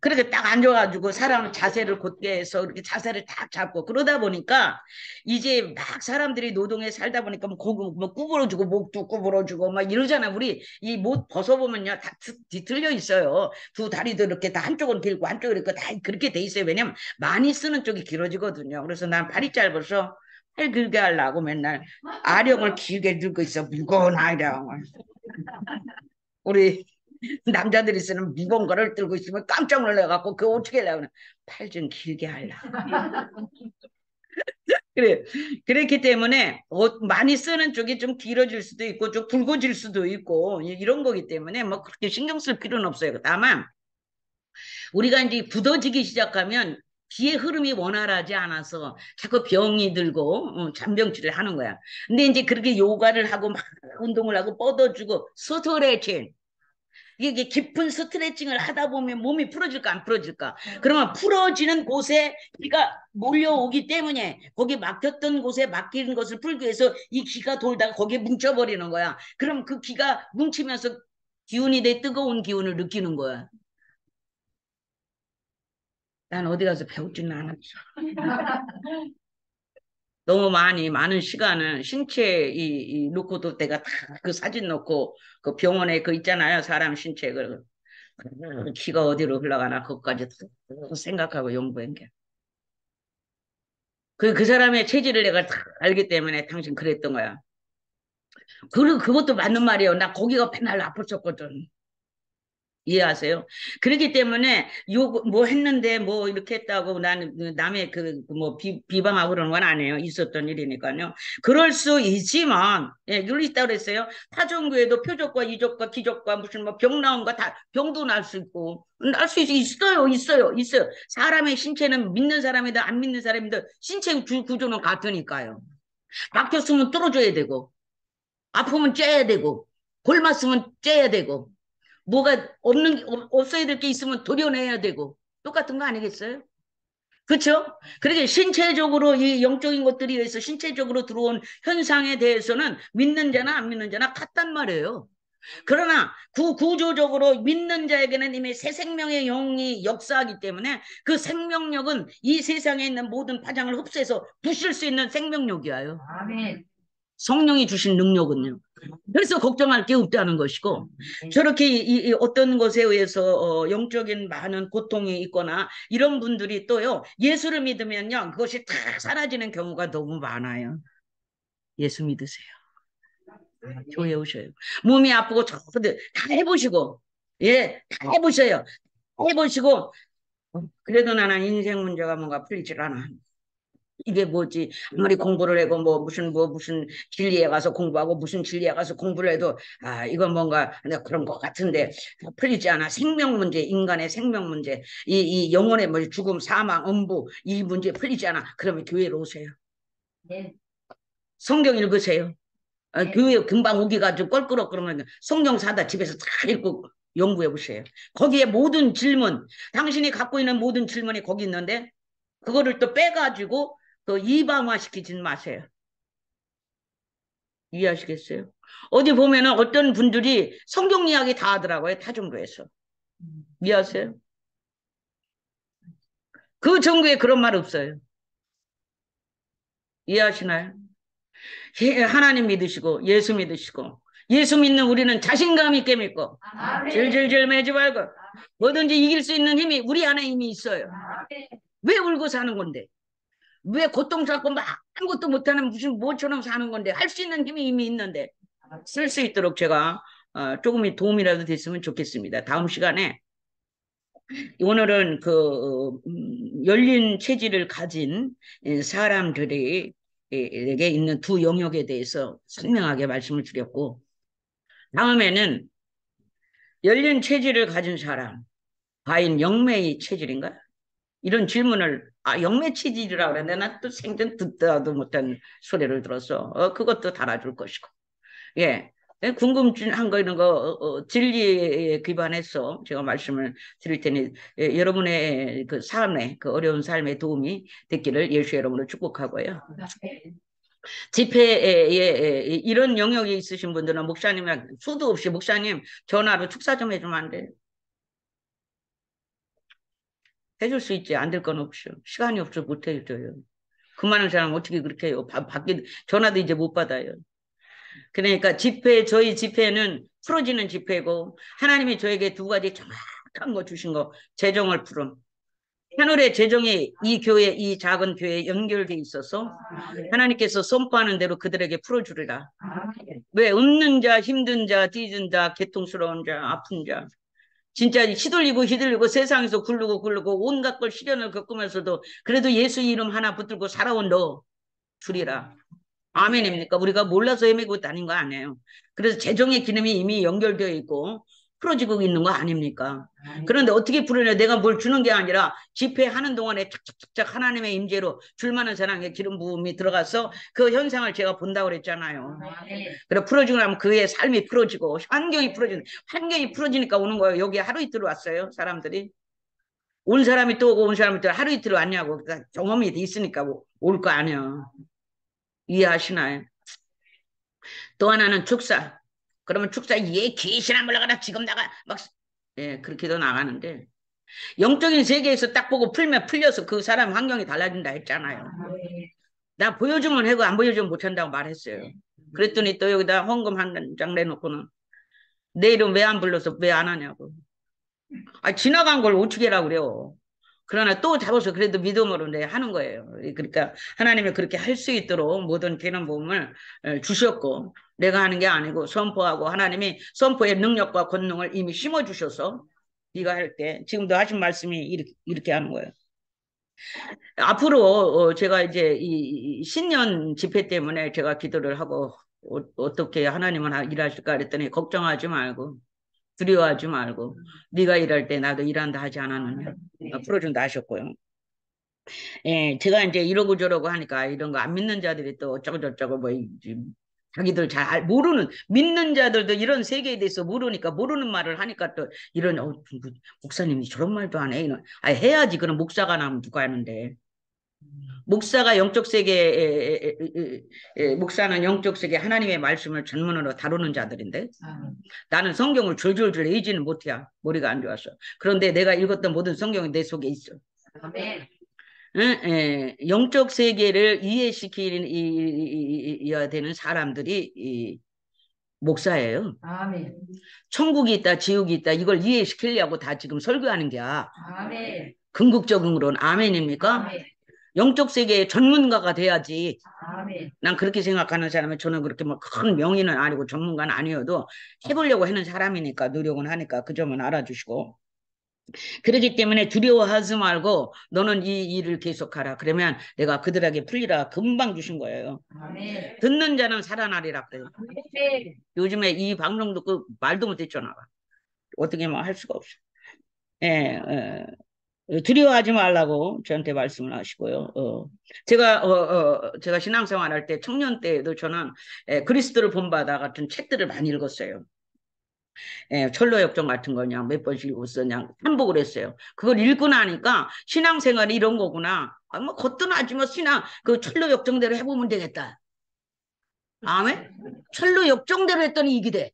그렇게 딱 앉아가지고 사람 자세를 곧게 해서 이렇게 자세를 딱 잡고 그러다 보니까 이제 막 사람들이 노동에 살다 보니까 뭐 고기 뭐 구부러주고 목도 구부러주고 막 이러잖아. 우리 이 못 벗어보면요 다 뒤틀려 있어요. 두 다리도 이렇게 다 한쪽은 길고 한쪽은 이렇게 다 그렇게 돼 있어요. 왜냐면 많이 쓰는 쪽이 길어지거든요. 그래서 난 팔이 짧아서 팔 길게 하려고 맨날 아령을 길게 들고 있어. 무거운 아령을. 우리 남자들이 쓰는 무거운 거를 들고 있으면 깜짝 놀라갖고 그거 어떻게 하려고 팔 좀 길게 하려고. 그래. 그렇기 때문에 많이 쓰는 쪽이 좀 길어질 수도 있고 좀 굵어질 수도 있고 이런 거기 때문에 뭐 그렇게 신경 쓸 필요는 없어요. 다만 우리가 이제 굳어지기 시작하면 기의 흐름이 원활하지 않아서 자꾸 병이 들고 잔병치를 하는 거야. 근데 이제 그렇게 요가를 하고 막 운동을 하고 뻗어주고 스트레칭 이게 깊은 스트레칭을 하다 보면 몸이 풀어질까 안 풀어질까? 그러면 풀어지는 곳에 기가 몰려오기 때문에 거기 막혔던 곳에 막히는 것을 풀기 위해서 이 기가 돌다가 거기에 뭉쳐버리는 거야. 그럼 그 기가 뭉치면서 기운이 내 뜨거운 기운을 느끼는 거야. 난 어디 가서 배우지는 않았어. 너무 많은 시간을 신체 놓고도 내가 다 그 사진 놓고 그 병원에 그 있잖아요. 사람 신체 기가 어디로 흘러가나 그것까지 생각하고 연구한 게. 그 사람의 체질을 내가 다 알기 때문에 당신 그랬던 거야. 그리고 그것도 맞는 말이에요. 나 거기가 맨날 아팠었거든. 이해하세요? 그렇기 때문에 뭐 했는데 뭐 이렇게 했다고 나는 남의 뭐 비방하고 그러는 건 아니에요. 있었던 일이니까요. 그럴 수 있지만 예, 이걸 있다고 그랬어요. 타종교에도 표적과 이적과 기적과 무슨 뭐 병 나온 거 다 병도 날 수 있고 날 수 있어요. 사람의 신체는 믿는 사람이든 안 믿는 사람이든 신체 구조는 같으니까요. 막혔으면 뚫어줘야 되고 아프면 째야 되고 골맞으면 째야 되고 뭐가 없어야 될 게 있으면 도려내야 되고 똑같은 거 아니겠어요? 그렇죠? 그러게 신체적으로 이 영적인 것들에 의해서 신체적으로 들어온 현상에 대해서는 믿는 자나 안 믿는 자나 같단 말이에요. 그러나 구조적으로 믿는 자에게는 이미 새 생명의 영이 역사하기 때문에 그 생명력은 이 세상에 있는 모든 파장을 흡수해서 부실 수 있는 생명력이에요. 아멘. 성령이 주신 능력은요. 그래서 걱정할 게 없다는 것이고 저렇게 이 어떤 것에 의해서 영적인 많은 고통이 있거나 이런 분들이 또요 예수를 믿으면요 그것이 다 사라지는 경우가 너무 많아요. 예수 믿으세요. 교회 오셔요. 몸이 아프고 다 해보시고 다 해보셔요. 다 해보시고 그래도 나는 인생 문제가 뭔가 풀리질 않아. 이게 뭐지? 아무리 공부를 하고 무슨 진리에 가서 공부하고 무슨 진리에 가서 공부를 해도 이건 뭔가 그런 것 같은데 풀리지 않아. 생명 문제, 인간의 생명 문제, 이 영혼의 뭐 죽음, 사망, 음부 이 문제 풀리지 않아. 그러면 교회로 오세요. 네. 성경 읽으세요. 네. 교회 금방 오기가 좀 껄끄럽 그러면 성경 사다 집에서 다 읽고 연구해 보세요. 거기에 모든 질문, 당신이 갖고 있는 모든 질문이 거기 있는데 그거를 또 빼가지고 이방화시키진 마세요. 이해하시겠어요? 어디 보면은 어떤 분들이 성경 이야기 다 하더라고요. 타종교에서. 이해하세요? 그 종교에 그런 말 없어요. 이해하시나요? 하나님 믿으시고 예수 믿으시고 예수 믿는 우리는 자신감 있게 믿고 질질질 매지 말고 뭐든지 이길 수 있는 힘이 우리 안에 이미 있어요. 왜 울고 사는 건데? 왜 고통스럽고 막 아무것도 못하는 무슨 뭐처럼 사는 건데 할 수 있는 힘이 이미 있는데 쓸 수 있도록 제가 조금 도움이라도 됐으면 좋겠습니다. 다음 시간에 오늘은 열린 체질을 가진 사람들이 에게 있는 두 영역에 대해서 선명하게 말씀을 드렸고 다음에는 열린 체질을 가진 사람 과연 영매의 체질인가? 이런 질문을 영매 체질이라고 그랬는데 난 또 생전 듣다도 못한 소리를 들어서 그것도 달아줄 것이고 예 궁금한 거 이런 거 진리에 기반해서 제가 말씀을 드릴 테니 여러분의 그 삶에 그 어려운 삶에 도움이 됐기를 예수 여러분을 축복하고요. 집회에 이런 영역이 있으신 분들은 목사님이랑 수도 없이 목사님 전화로 축사 좀 해주면 안 돼요? 해줄 수 있지 안 될 건 없죠. 시간이 없어 못 해줘요. 그 많은 사람 어떻게 그렇게 해요? 전화도 이제 못 받아요. 그러니까 저희 집회는 풀어지는 집회고 하나님이 저에게 두 가지 정확한 거 주신 거 재정을 풀음. 하늘의 재정이 이 교회 이 작은 교회에 연결돼 있어서 하나님께서 선포하는 대로 그들에게 풀어주리라. 왜 없는 자, 힘든 자, 뒤진 자, 고통스러운 자, 아픈 자 진짜 휘둘리고 세상에서 굴르고 온갖 걸 시련을 겪으면서도 그래도 예수 이름 하나 붙들고 살아온 너 주리라. 아멘입니까? 우리가 몰라서 헤매고 다닌 거 아니에요. 그래서 재정의 기름이 이미 연결되어 있고 풀어지고 있는 거 아닙니까? 그런데 어떻게 풀어내? 내가 뭘 주는 게 아니라 집회하는 동안에 착착착 하나님의 임재로 줄만한 사랑의 기름 부음이 들어가서 그 현상을 제가 본다고 그랬잖아요. 그래 풀어지고 나면 그의 삶이 풀어지고 환경이 풀어지니까 오는 거예요. 여기 하루 이틀 왔어요. 사람들이. 온 사람이 또 오고 온 사람이 또 하루 이틀 왔냐고. 그러니까 경험이 있으니까 올 거 아니야. 이해하시나요? 또 하나는 축사. 그러면 축사 귀신아 물러가라 지금 나가 그렇게도 나가는데 영적인 세계에서 딱 보고 풀려서 그 사람 환경이 달라진다 했잖아요. 나 보여주면 하고 안 보여주면 못한다고 말했어요. 그랬더니 또 여기다 헌금 한 장 내놓고는 내 이름 왜 안 불러서 왜 안 하냐고. 지나간 걸 어떻게 하라고 그래요. 그러나 또 잡아서 그래도 믿음으로 하는 거예요. 그러니까 하나님이 그렇게 할 수 있도록 모든 기름 부음을 주셨고 내가 하는 게 아니고 선포하고 하나님이 선포의 능력과 권능을 이미 심어주셔서 네가 할 때. 지금도 하신 말씀이 이렇게 하는 거예요. 앞으로 제가 이제 이 신년 집회 때문에 제가 기도를 하고 어떻게 하나님은 일하실까 그랬더니 걱정하지 말고 두려워하지 말고 네가 일할 때 나도 일한다 하지 않았느냐. 풀어준다 하셨고요. 예, 제가 이제 이러고 저러고 하니까 이런 거 안 믿는 자들이 또 어쩌고저쩌고 뭐 자기들 잘 모르는 믿는 자들도 이런 세계에 대해서 모르니까 모르는 말을 하니까 또 이런 목사님이 저런 말도 안 해. 해야지. 그럼 목사가 나면 누가 하는데. 목사가 영적 세계 목사는 영적 세계 하나님의 말씀을 전문으로 다루는 자들인데 나는 성경을 줄줄줄 읽지는 못해. 머리가 안 좋아서. 그런데 내가 읽었던 모든 성경이 내 속에 있어. 아멘. 영적 세계를 이해시켜야 되는 사람들이 목사예요. 아멘. 천국이 있다, 지옥이 있다, 이걸 이해시키려고 다 지금 설교하는 게야. 아멘. 궁극적으로는 아멘입니까? 아멘. 영적 세계의 전문가가 돼야지. 아멘. 난 그렇게 생각하는 사람은 저는 그렇게 뭐 큰 명의는 아니고 전문가는 아니어도 해보려고 하는 사람이니까 노력은 하니까 그 점은 알아주시고. 그렇기 때문에 두려워하지 말고 너는 이 일을 계속하라. 그러면 내가 그들에게 풀리라 금방 주신 거예요. 아멘. 듣는 자는 살아나리라 그래요. 아멘. 요즘에 이 방송 듣고 말도 못했잖아. 어떻게 뭐 할 수가 없어. 예, 두려워하지 말라고 저한테 말씀을 하시고요. 제가 신앙생활 할 때 청년 때에도 저는 그리스도를 본받아 같은 책들을 많이 읽었어요. 철로역정 같은 거 그냥 몇 번씩 읽었어. 그냥 한복을 했어요. 그걸 읽고 나니까 신앙생활이 이런 거구나. 뭐 거뜬하지 뭐 그 철로역정대로 해보면 되겠다. 아멘? 철로역정대로 했더니 이게 돼.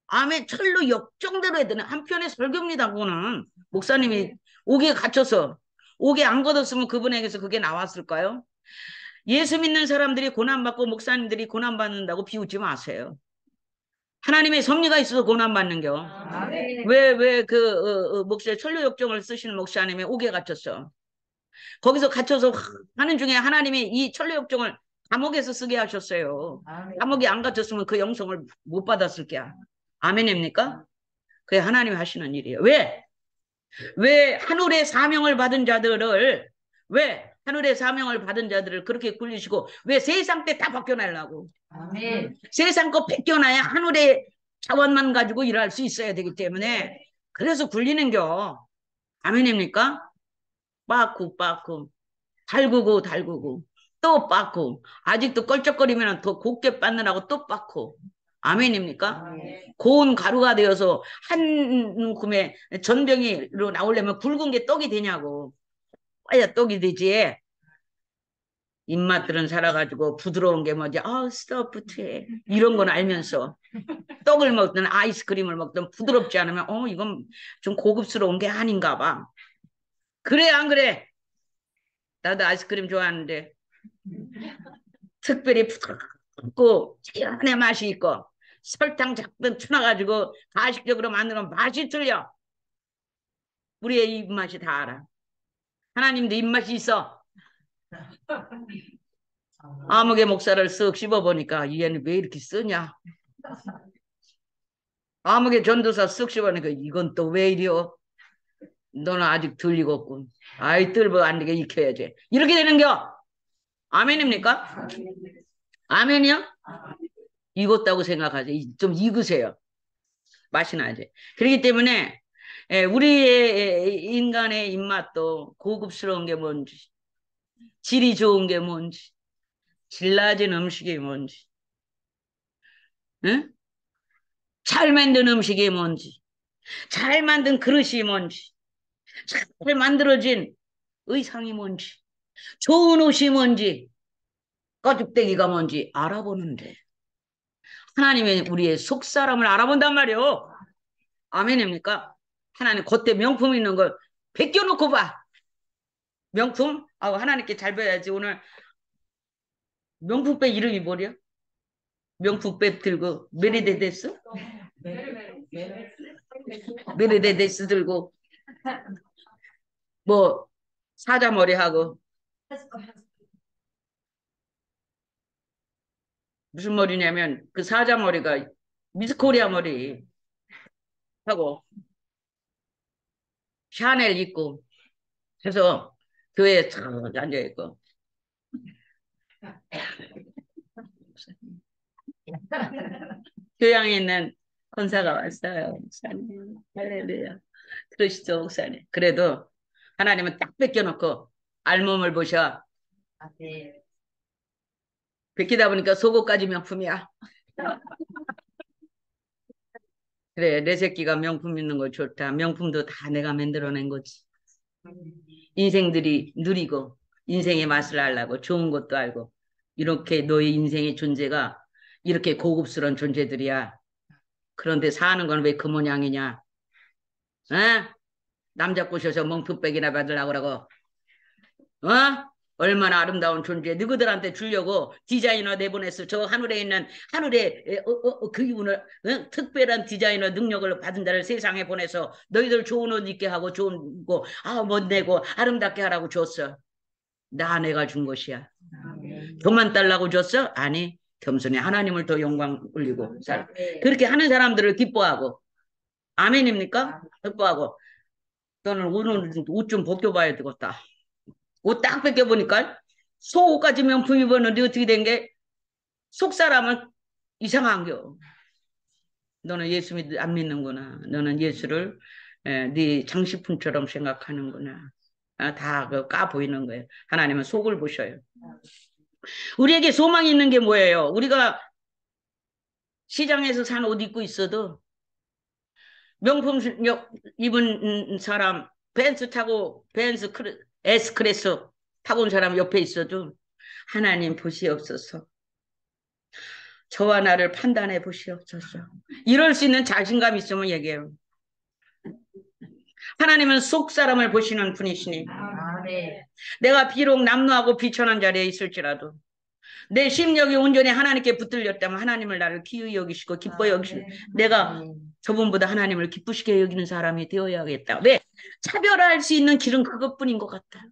아멘. 철로역정대로 했더니 한편의 설교입니다. 그거는 목사님이 옥에 갇혀서 옥에 안 걷었으면 그분에게서 그게 나왔을까요? 예수 믿는 사람들이 고난받고 목사님들이 고난받는다고 비웃지 마세요. 하나님의 섭리가 있어서 고난받는겨. 아멘. 왜 목사 철로역정을 쓰시는 목사님이 옥에 갇혔어. 거기서 갇혀서 하는 중에 하나님이 이 철로역정을 감옥에서 쓰게 하셨어요. 아멘. 감옥에 안 갇혔으면 그 영성을 못 받았을 게야. 아멘입니까? 그게 하나님이 하시는 일이에요. 왜 하늘의 사명을 받은 자들을 그렇게 굴리시고 왜 세상 때 다 벗겨내려고. 아멘. 세상 거 벗겨놔야 하늘의 자원만 가지고 일할 수 있어야 되기 때문에 그래서 굴리는겨. 아멘입니까? 빠꾸 달구고 또 빠꾸 아직도 껄쩍거리면 더 곱게 빻느라고 또 빠꾸. 아멘입니까? 아멘. 고운 가루가 되어서 한 kum에 전병이로 나오려면 굵은 게 떡이 되냐고. 빠야 떡이 되지. 입맛들은 살아가지고 부드러운 게 뭐지? 스토프트해. 이런 건 알면서 떡을 먹든 아이스크림을 먹든 부드럽지 않으면 이건 좀 고급스러운 게 아닌가 봐. 그래 안 그래? 나도 아이스크림 좋아하는데 특별히 부드럽고 자연의 맛이 있고 설탕 작든 쳐놔가지고 가식적으로 만들면 맛이 틀려. 우리의 입맛이 다 알아. 하나님도 입맛이 있어. 아무개 목살을 쓱 씹어보니까 얘는 왜 이렇게 쓰냐. 아무개 전도사 쓱 씹어보니까 이건 또 왜 이리요. 너는 아직 덜 익었군. 아이 뜰보 안 되게 익혀야지. 이렇게 되는겨. 아멘입니까? 아멘이요? 익었다고 생각하지. 좀 익으세요. 맛이 나지. 그렇기 때문에 우리의 인간의 입맛도 고급스러운 게 뭔지, 질이 좋은 게 뭔지, 질 낮은 음식이 뭔지, 응? 잘 만든 음식이 뭔지, 잘 만든 그릇이 뭔지, 잘 만들어진 의상이 뭔지, 좋은 옷이 뭔지, 꺼죽대기가 뭔지 알아보는데 하나님의 우리의 속사람을 알아본단 말이요. 아멘입니까? 하나님 겉에 명품 있는 걸 벗겨놓고 봐. 명품? 하나님께 잘 배워야지. 오늘 명품백 이름이 뭐냐? 명품백 들고 메르데데스? 메르데데스 들고 뭐 사자머리 하고 무슨 머리냐면 그 사자머리가 미스코리아 머리 하고 샤넬 입고 해서 교회에 탁 앉아있고 교양에 있는 권사가 왔어요. 목사님. 할렐루야. 그러시죠, 목사님. 그래도 하나님은 딱 뺏겨놓고 알몸을 보셔. 네. 뺏기다 보니까 속옷까지 명품이야. 그래, 내 새끼가 명품 있는 거 좋다. 명품도 다 내가 만들어낸 거지. 인생들이 누리고 인생의 맛을 알라고 좋은 것도 알고 이렇게 너의 인생의 존재가 이렇게 고급스러운 존재들이야. 그런데 사는 건 왜 그 모양이냐? 어? 남자 꼬셔서 멍투백이나 받으려고 그러고 어? 얼마나 아름다운 존재 너희들한테 주려고 디자이너 내보냈어. 저 하늘에 있는 하늘에 그 이분을 특별한 디자이너 능력을 받은 자를 세상에 보내서 너희들 좋은 옷 입게 하고 좋은 거 못 내고 아름답게 하라고 줬어. 내가 준 것이야. 돈만 달라고 줬어? 아니. 겸손히 하나님을 더 영광 올리고 그렇게 하는 사람들을 기뻐하고 아멘입니까? 기뻐하고 너는 오늘 옷 좀 벗겨봐야 되겠다. 옷 딱 벗겨보니까 속옷까지 명품 입었는데 어떻게 된 게 속 사람은 이상한겨. 너는 예수 안 믿는구나. 너는 예수를 네 장식품처럼 생각하는구나. 다 까 보이는 거예요. 하나님은 속을 보셔요. 우리에게 소망이 있는 게 뭐예요? 우리가 시장에서 산 옷 입고 있어도 명품 입은 사람 벤츠 타고 S클래스 타고 온 사람 옆에 있어도 하나님 보시옵소서. 저와 나를 판단해 보시옵소서. 이럴 수 있는 자신감 있으면 얘기해요. 하나님은 속 사람을 보시는 분이시니 내가 비록 남루하고 비천한 자리에 있을지라도 내 심령이 온전히 하나님께 붙들렸다면 하나님을 나를 기이 여기시고 기뻐 여기시고 내가 저분보다 하나님을 기쁘시게 여기는 사람이 되어야겠다. 왜? 차별할 수 있는 길은 그것뿐인 것 같다.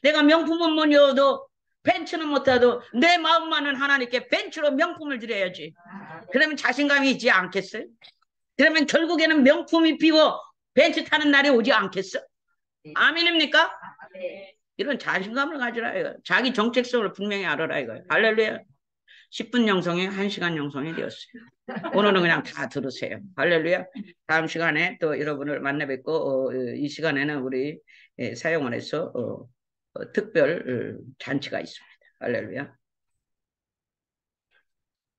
내가 명품은 뭐냐도 벤츠는 못해도 내 마음만은 하나님께 벤츠로 명품을 드려야지. 그러면 자신감이 있지 않겠어요? 그러면 결국에는 명품이 피고 벤츠 타는 날이 오지 않겠어? 아멘입니까? 이런 자신감을 가지라 이거예요. 자기 정체성을 분명히 알아라 이거예요. 할렐루야. 10분 영성이 1시간 영성이 되었어요. 오늘은 그냥 다 들으세요. 할렐루야. 다음 시간에 또 여러분을 만나 뵙고 이 시간에는 우리 사용원에서 특별 잔치가 있습니다. 할렐루야.